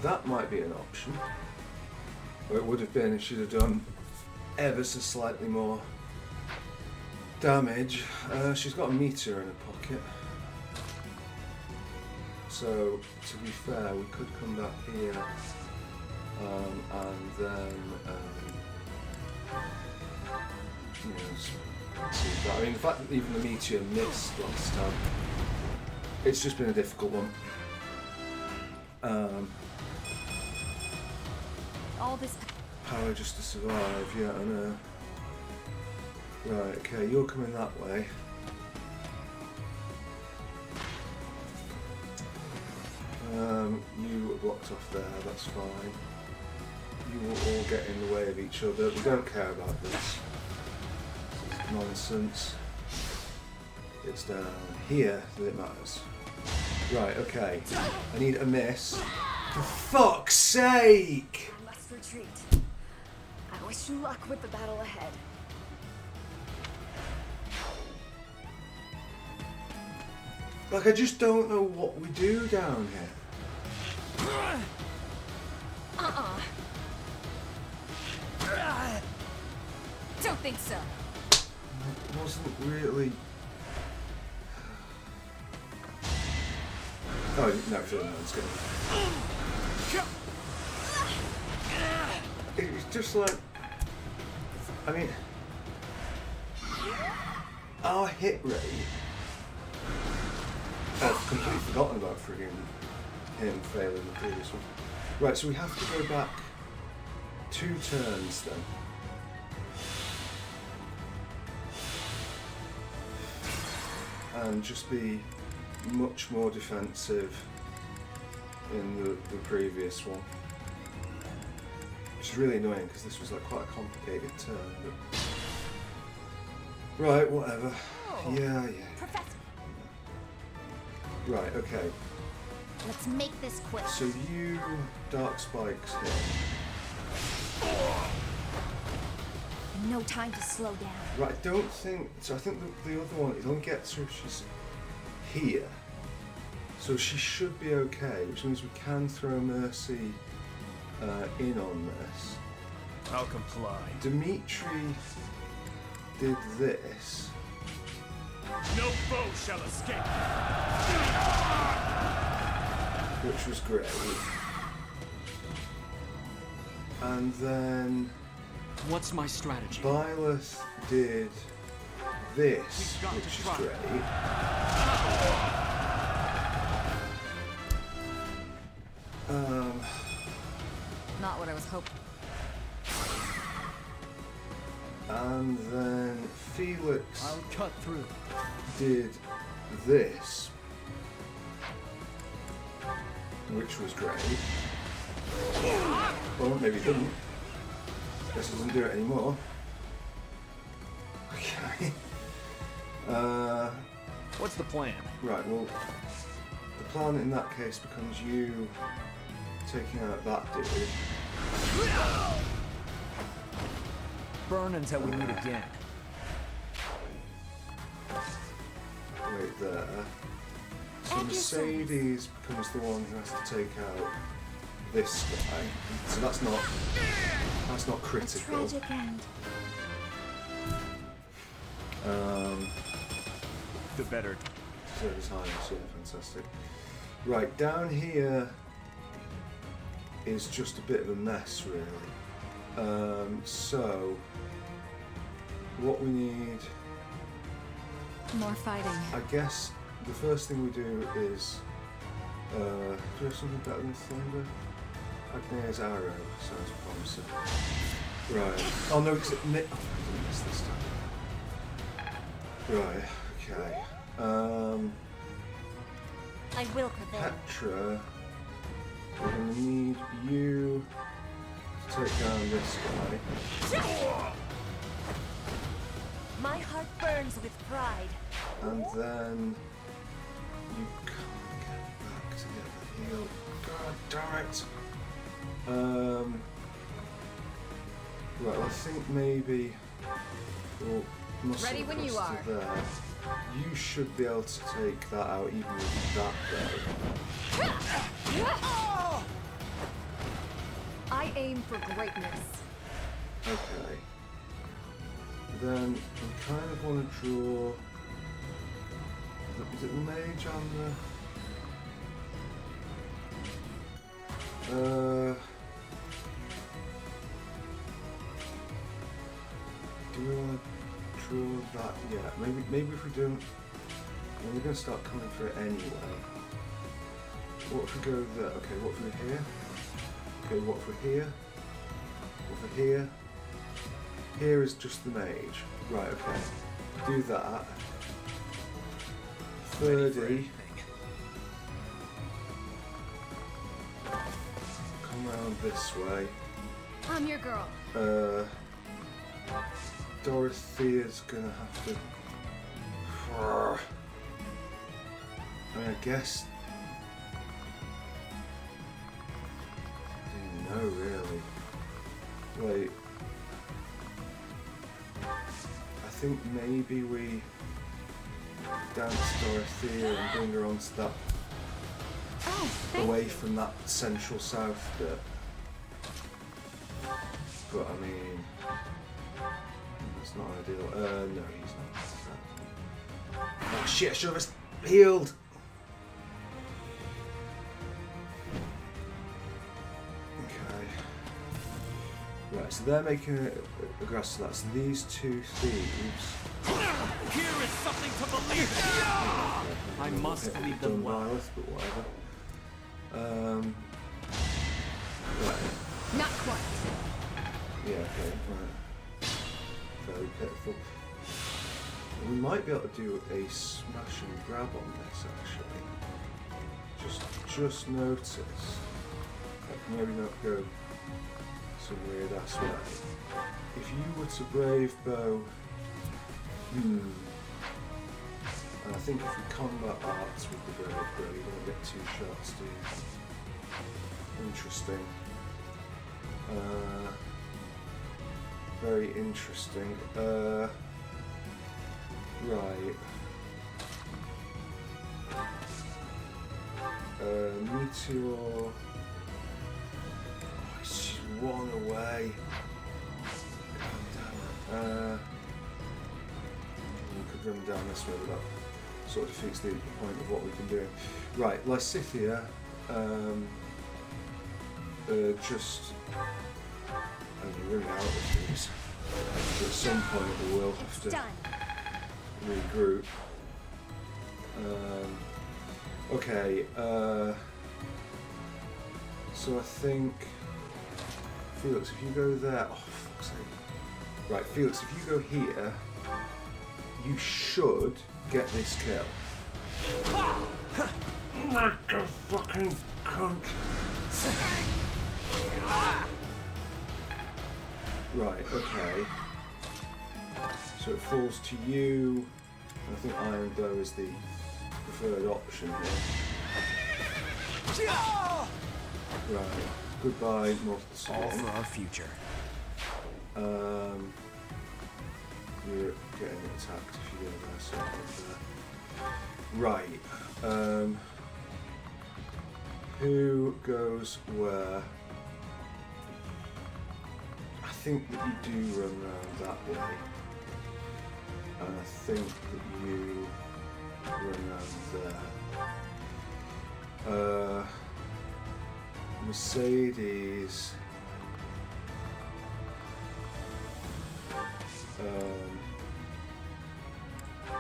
That might be an option. Or it would have been if she'd have done ever so slightly more damage. She's got a meter in her pocket. So, to be fair, we could come back here and then you know, see that. I mean, the fact that even the meteor missed last time, it's just been a difficult one. All this. Power just to survive, yeah, I know. Right, okay, you're coming that way. You were blocked off there, that's fine. You will all get in the way of each other. We don't care about this. It's nonsense. It's down here that it matters. Right, okay. I need a miss. For fuck's sake! I must retreat. I wish you luck with the battle ahead. Like, I just don't know what we do down here. Don't think so. It wasn't really... Oh, no, no, it's good. It's just like... I mean... Our hit rate... I've completely forgotten about frigging him failing the previous one. Right, so we have to go back 2 turns then. And just be much more defensive in the previous one. Which is really annoying because this was like quite a complicated turn. But... Right, whatever. Oh. Yeah. Professor, Right, okay. let's make this quick. So you dark spikes hit. No time to slow down. Right, I don't think... So I think the other one, it only gets her if she's here. So she should be okay, which means we can throw Mercy in on this. I'll comply. Dimitri did this. No foe shall escape. Which was great. And then What's my strategy? Byleth did this, We've got which to is try. great. Not what I was hoping. And then Felix I'll cut through. did this, which was great. Well, maybe he didn't. Guess he doesn't do it anymore. Okay. What's the plan? Right, well, the plan in that case becomes you taking out that dude. Burn until we meet again. Right there. So At your service. Mercedes becomes the one who has to take out this guy. So that's not A critical. tragic end. The better. Service highness, yeah, fantastic. Right, down here is just a bit of a mess, really. So what we need, More fighting. I guess, the first thing we do is do we have something better than thunder? Agnea's arrow sounds promising. Right. Oh no, because it I didn't miss this time. Right. Okay. I will prevail. Petra, we're going to need you to take down this guy. My heart burns with pride. And then you can't get back to get the heal. God damn it! Right, well, I think maybe we'll muscle Ready when you across are. to there. You should be able to take that out even with that though. I aim for greatness. Okay. Then we kind of want to draw. Is it the mage on the? Do we want to draw that? Yeah. Maybe if we don't, then we're going to start coming for it anyway. What if we go there? Okay. What if we're here? Okay. What if we're here? What if we're here? Here is just the mage. Right, okay. Do that. 30. Come around this way. I'm your girl. Dorothea's gonna have to... I mean, I guess... I don't know, really. Wait. I think maybe we dance Dorothea and bring her onto that, away from that central south bit. But I mean, that's not ideal. No, he's not. Oh shit! I should have healed. Right, so they're making a grass to that. So these two thieves. Here is something to believe in! I must lead them well. But whatever. Right. Not quite. Yeah, okay, right. Very pitiful. We might be able to do a smash and grab on this, actually. Just notice. Like, maybe not go some weird ass way. If you were to brave bow, and I think if we combat arts with the brave bow, you're gonna get 2 shots, dude. Interesting. Very interesting. Right. Meteor. Oh, it's just one away. God damn it. We could run down this way, but that sort of defeats the point of what we've been doing. Right, Lysithia. Just. I'm running out of these. So at some point we will have to regroup. Okay. So I think Felix, if you go there. Oh, fuck's sake. Right, Felix, if you go here, you should get this kill. Like a fucking cunt. Right, okay. So it falls to you. I think Iron Bow is the preferred option here. Right. Goodbye, Mortal Song. All for our future. You're getting attacked if you go there, so there. Right. Who goes where? I think that you do run around that way. And I think that you run around there. Mercedes.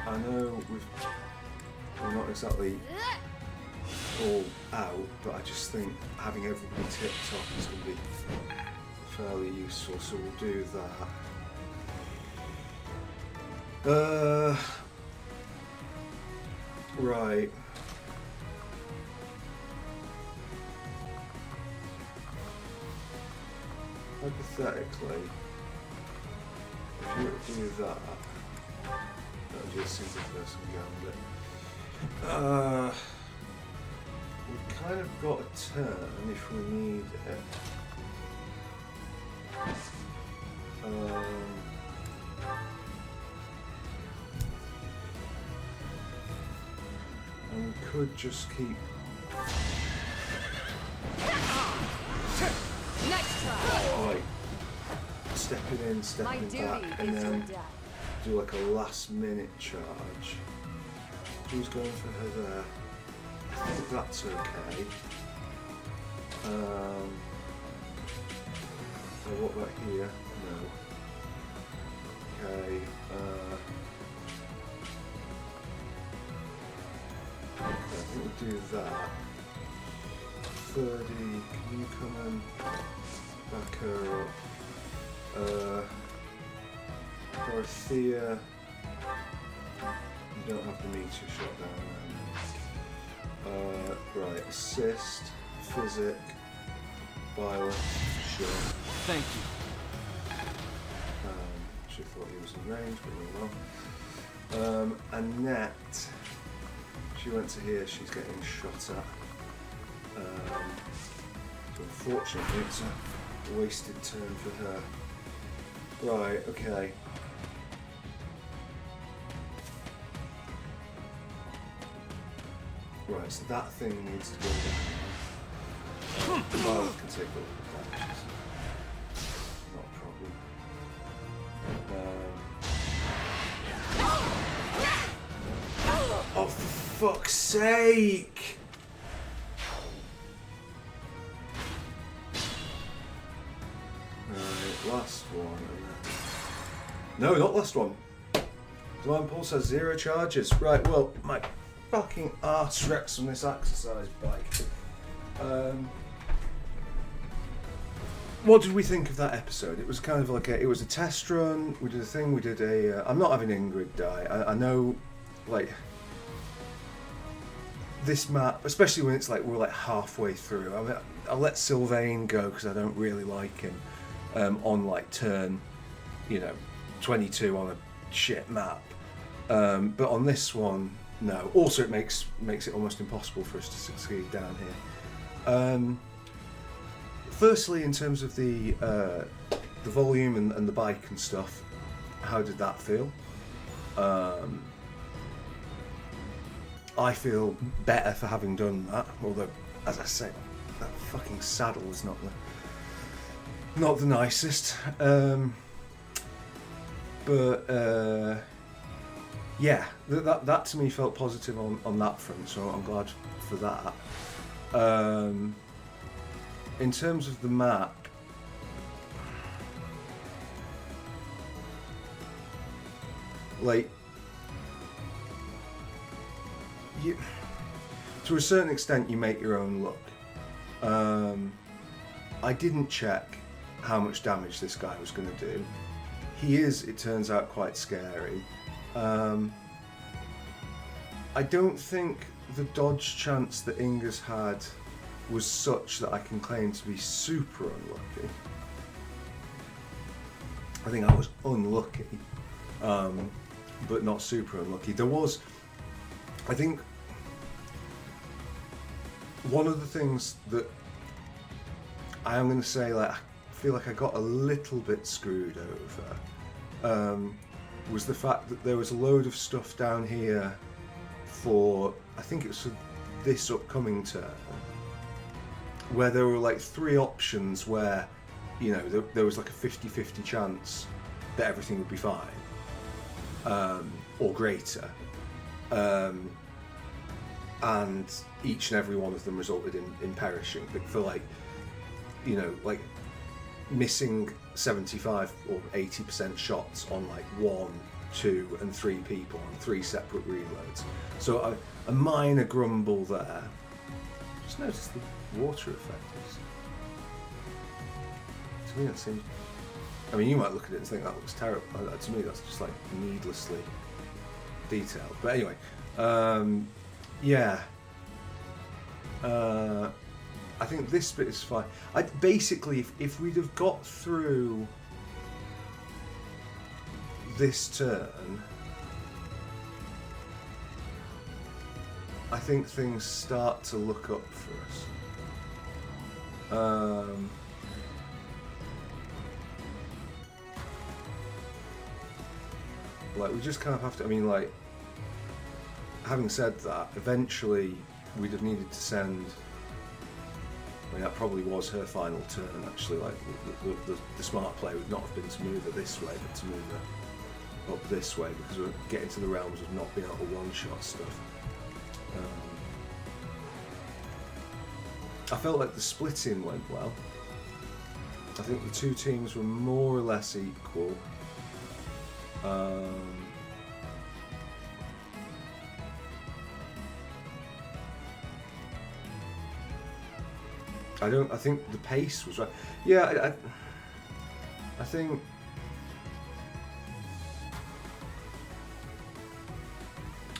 I know we're not exactly all out, but I just think having everybody tipped off is going to be fairly useful, so we'll do that. Right. hypothetically, if you were to do that, that would be a single person gambit. We've kind of got a turn if we need it. And we could just keep. Next try. Like stepping in, My stepping duty back, and is your then death. do like a last minute charge. Who's going for her there? I think that's okay. So what about here? No. Okay. Okay, I think we'll do that. 30, can you come and back her up? Dorothea, you don't have the meter shut down. Right, assist, physic, violence, sure. Thank you. She thought he was in range, but we're not. Annette, she went to here, she's getting shot at. So unfortunately it's a wasted turn for her. Right, okay. Right, so that thing needs to go down. Violet can take all the damages. Not a problem. Oh, for fuck's sake! Right, last one. And then... No, not last one. Divine Pulse has 0 charges. Right, well, my fucking arse wrecks on this exercise bike. What did we think of that episode? It was kind of like it was a test run. We did a thing. We did a. I'm not having Ingrid die. I know, like this map, especially when it's like we're like halfway through. I mean, I'll let Sylvain go because I don't really like him on like turn, 22 on a shit map. But on this one, no. Also, it makes it almost impossible for us to succeed down here. Firstly, in terms of the volume and the bike and stuff, how did that feel? I feel better for having done that. Although, as I say, that fucking saddle was not the nicest. Yeah, that to me felt positive on that front, so I'm glad for that. In terms of the map, like, to a certain extent, you make your own luck. I didn't check how much damage this guy was going to do. He is, it turns out, quite scary. I don't think the dodge chance that Inga's had was such that I can claim to be super unlucky. I think I was unlucky, but not super unlucky. There was, I think, one of the things that I am going to say, like, I feel like I got a little bit screwed over, was the fact that there was a load of stuff down here for, I think it was for this upcoming turn, where there were like 3 options where, there was like a 50-50 chance that everything would be fine, or greater, and each and every one of them resulted in perishing. But for like missing 75 or 80% shots on like 1, 2 and 3 people on 3 separate reloads. So a minor grumble there. Just notice the water effect is, to me that seems, I mean, you might look at it and think that looks terrible. To me that's just like needlessly detailed. But anyway, yeah. I think this bit is fine. Basically, if we'd have got through this turn, I think things start to look up for us. Like, we just kind of have to, I mean, like, having said that, eventually we'd have needed to send, I mean, that probably was her final turn, actually. Like, the smart play would not have been to move her this way, but to move her up this way, because we're getting to the realms of not being able to one-shot stuff. I felt like the splitting went well. I think the two teams were more or less equal. I think the pace was right. Yeah, I think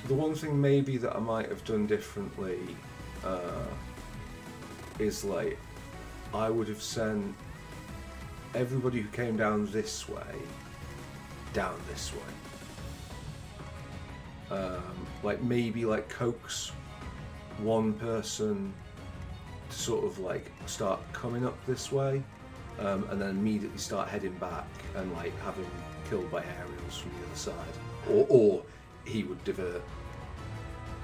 the one thing maybe that I might have done differently is, like, I would have sent everybody who came down this way down this way. Like, maybe, like, coax one person to sort of, like, start coming up this way, and then immediately start heading back and, like, have him killed by aerials from the other side, or he would divert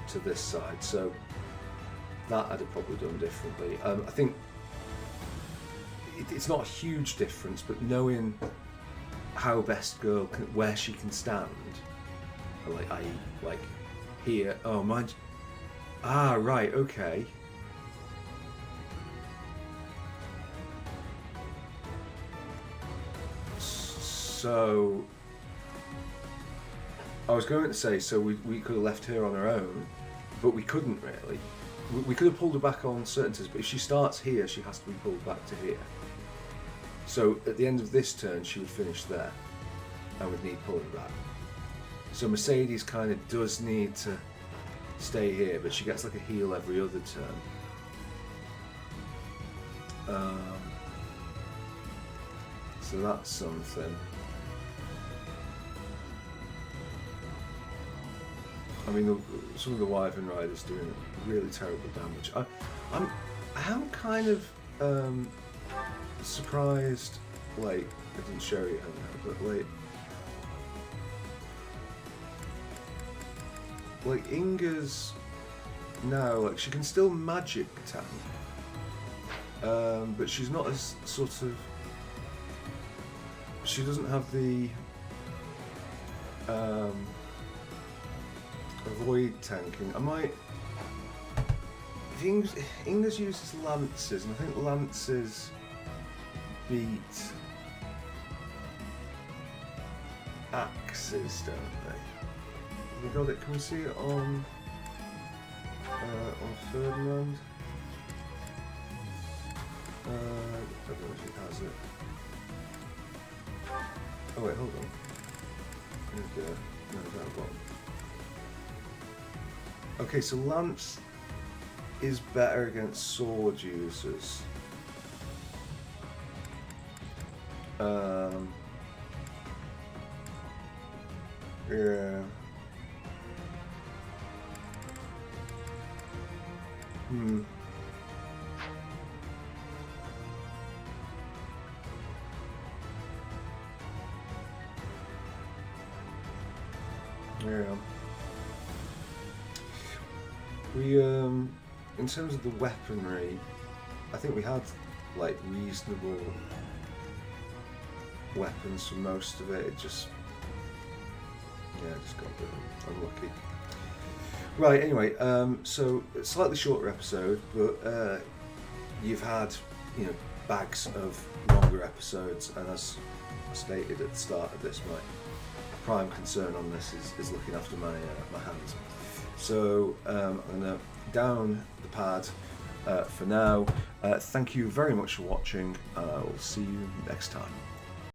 to this side. So that I'd have probably done differently. I think it's not a huge difference, but knowing how best girl where she can stand, like here. Oh, mind. Ah, right. Okay. So I was going to say, so we could have left her on her own, but we couldn't really. We could have pulled her back on certainties, but if she starts here, she has to be pulled back to here. So at the end of this turn, she would finish there, and would need pulling back. So Mercedes kind of does need to stay here, but she gets like a heal every other turn. So that's something. I mean, some of the Wyvern Riders doing really terrible damage. I am kind of surprised. Like, I didn't show you how, but like Inga's now, like, she can still magic tank, but she's not as sort of. She doesn't have the avoid tanking. I might. Inga's uses lances, and I think lances beat axes, don't they? We got it. Can we see it on Ferdinand? I don't know if he has it. Oh wait, hold on. Okay, no, that one. Okay, so lance is better against sword users. Yeah. Yeah. We in terms of the weaponry, I think we had like reasonable weapons for most of it. It just got a bit unlucky. Right, anyway, so slightly shorter episode, but you've had, bags of longer episodes, and as I stated at the start of this, my prime concern on this is looking after my hands. So I'm going to down the pad for now. Thank you very much for watching. We'll see you next time.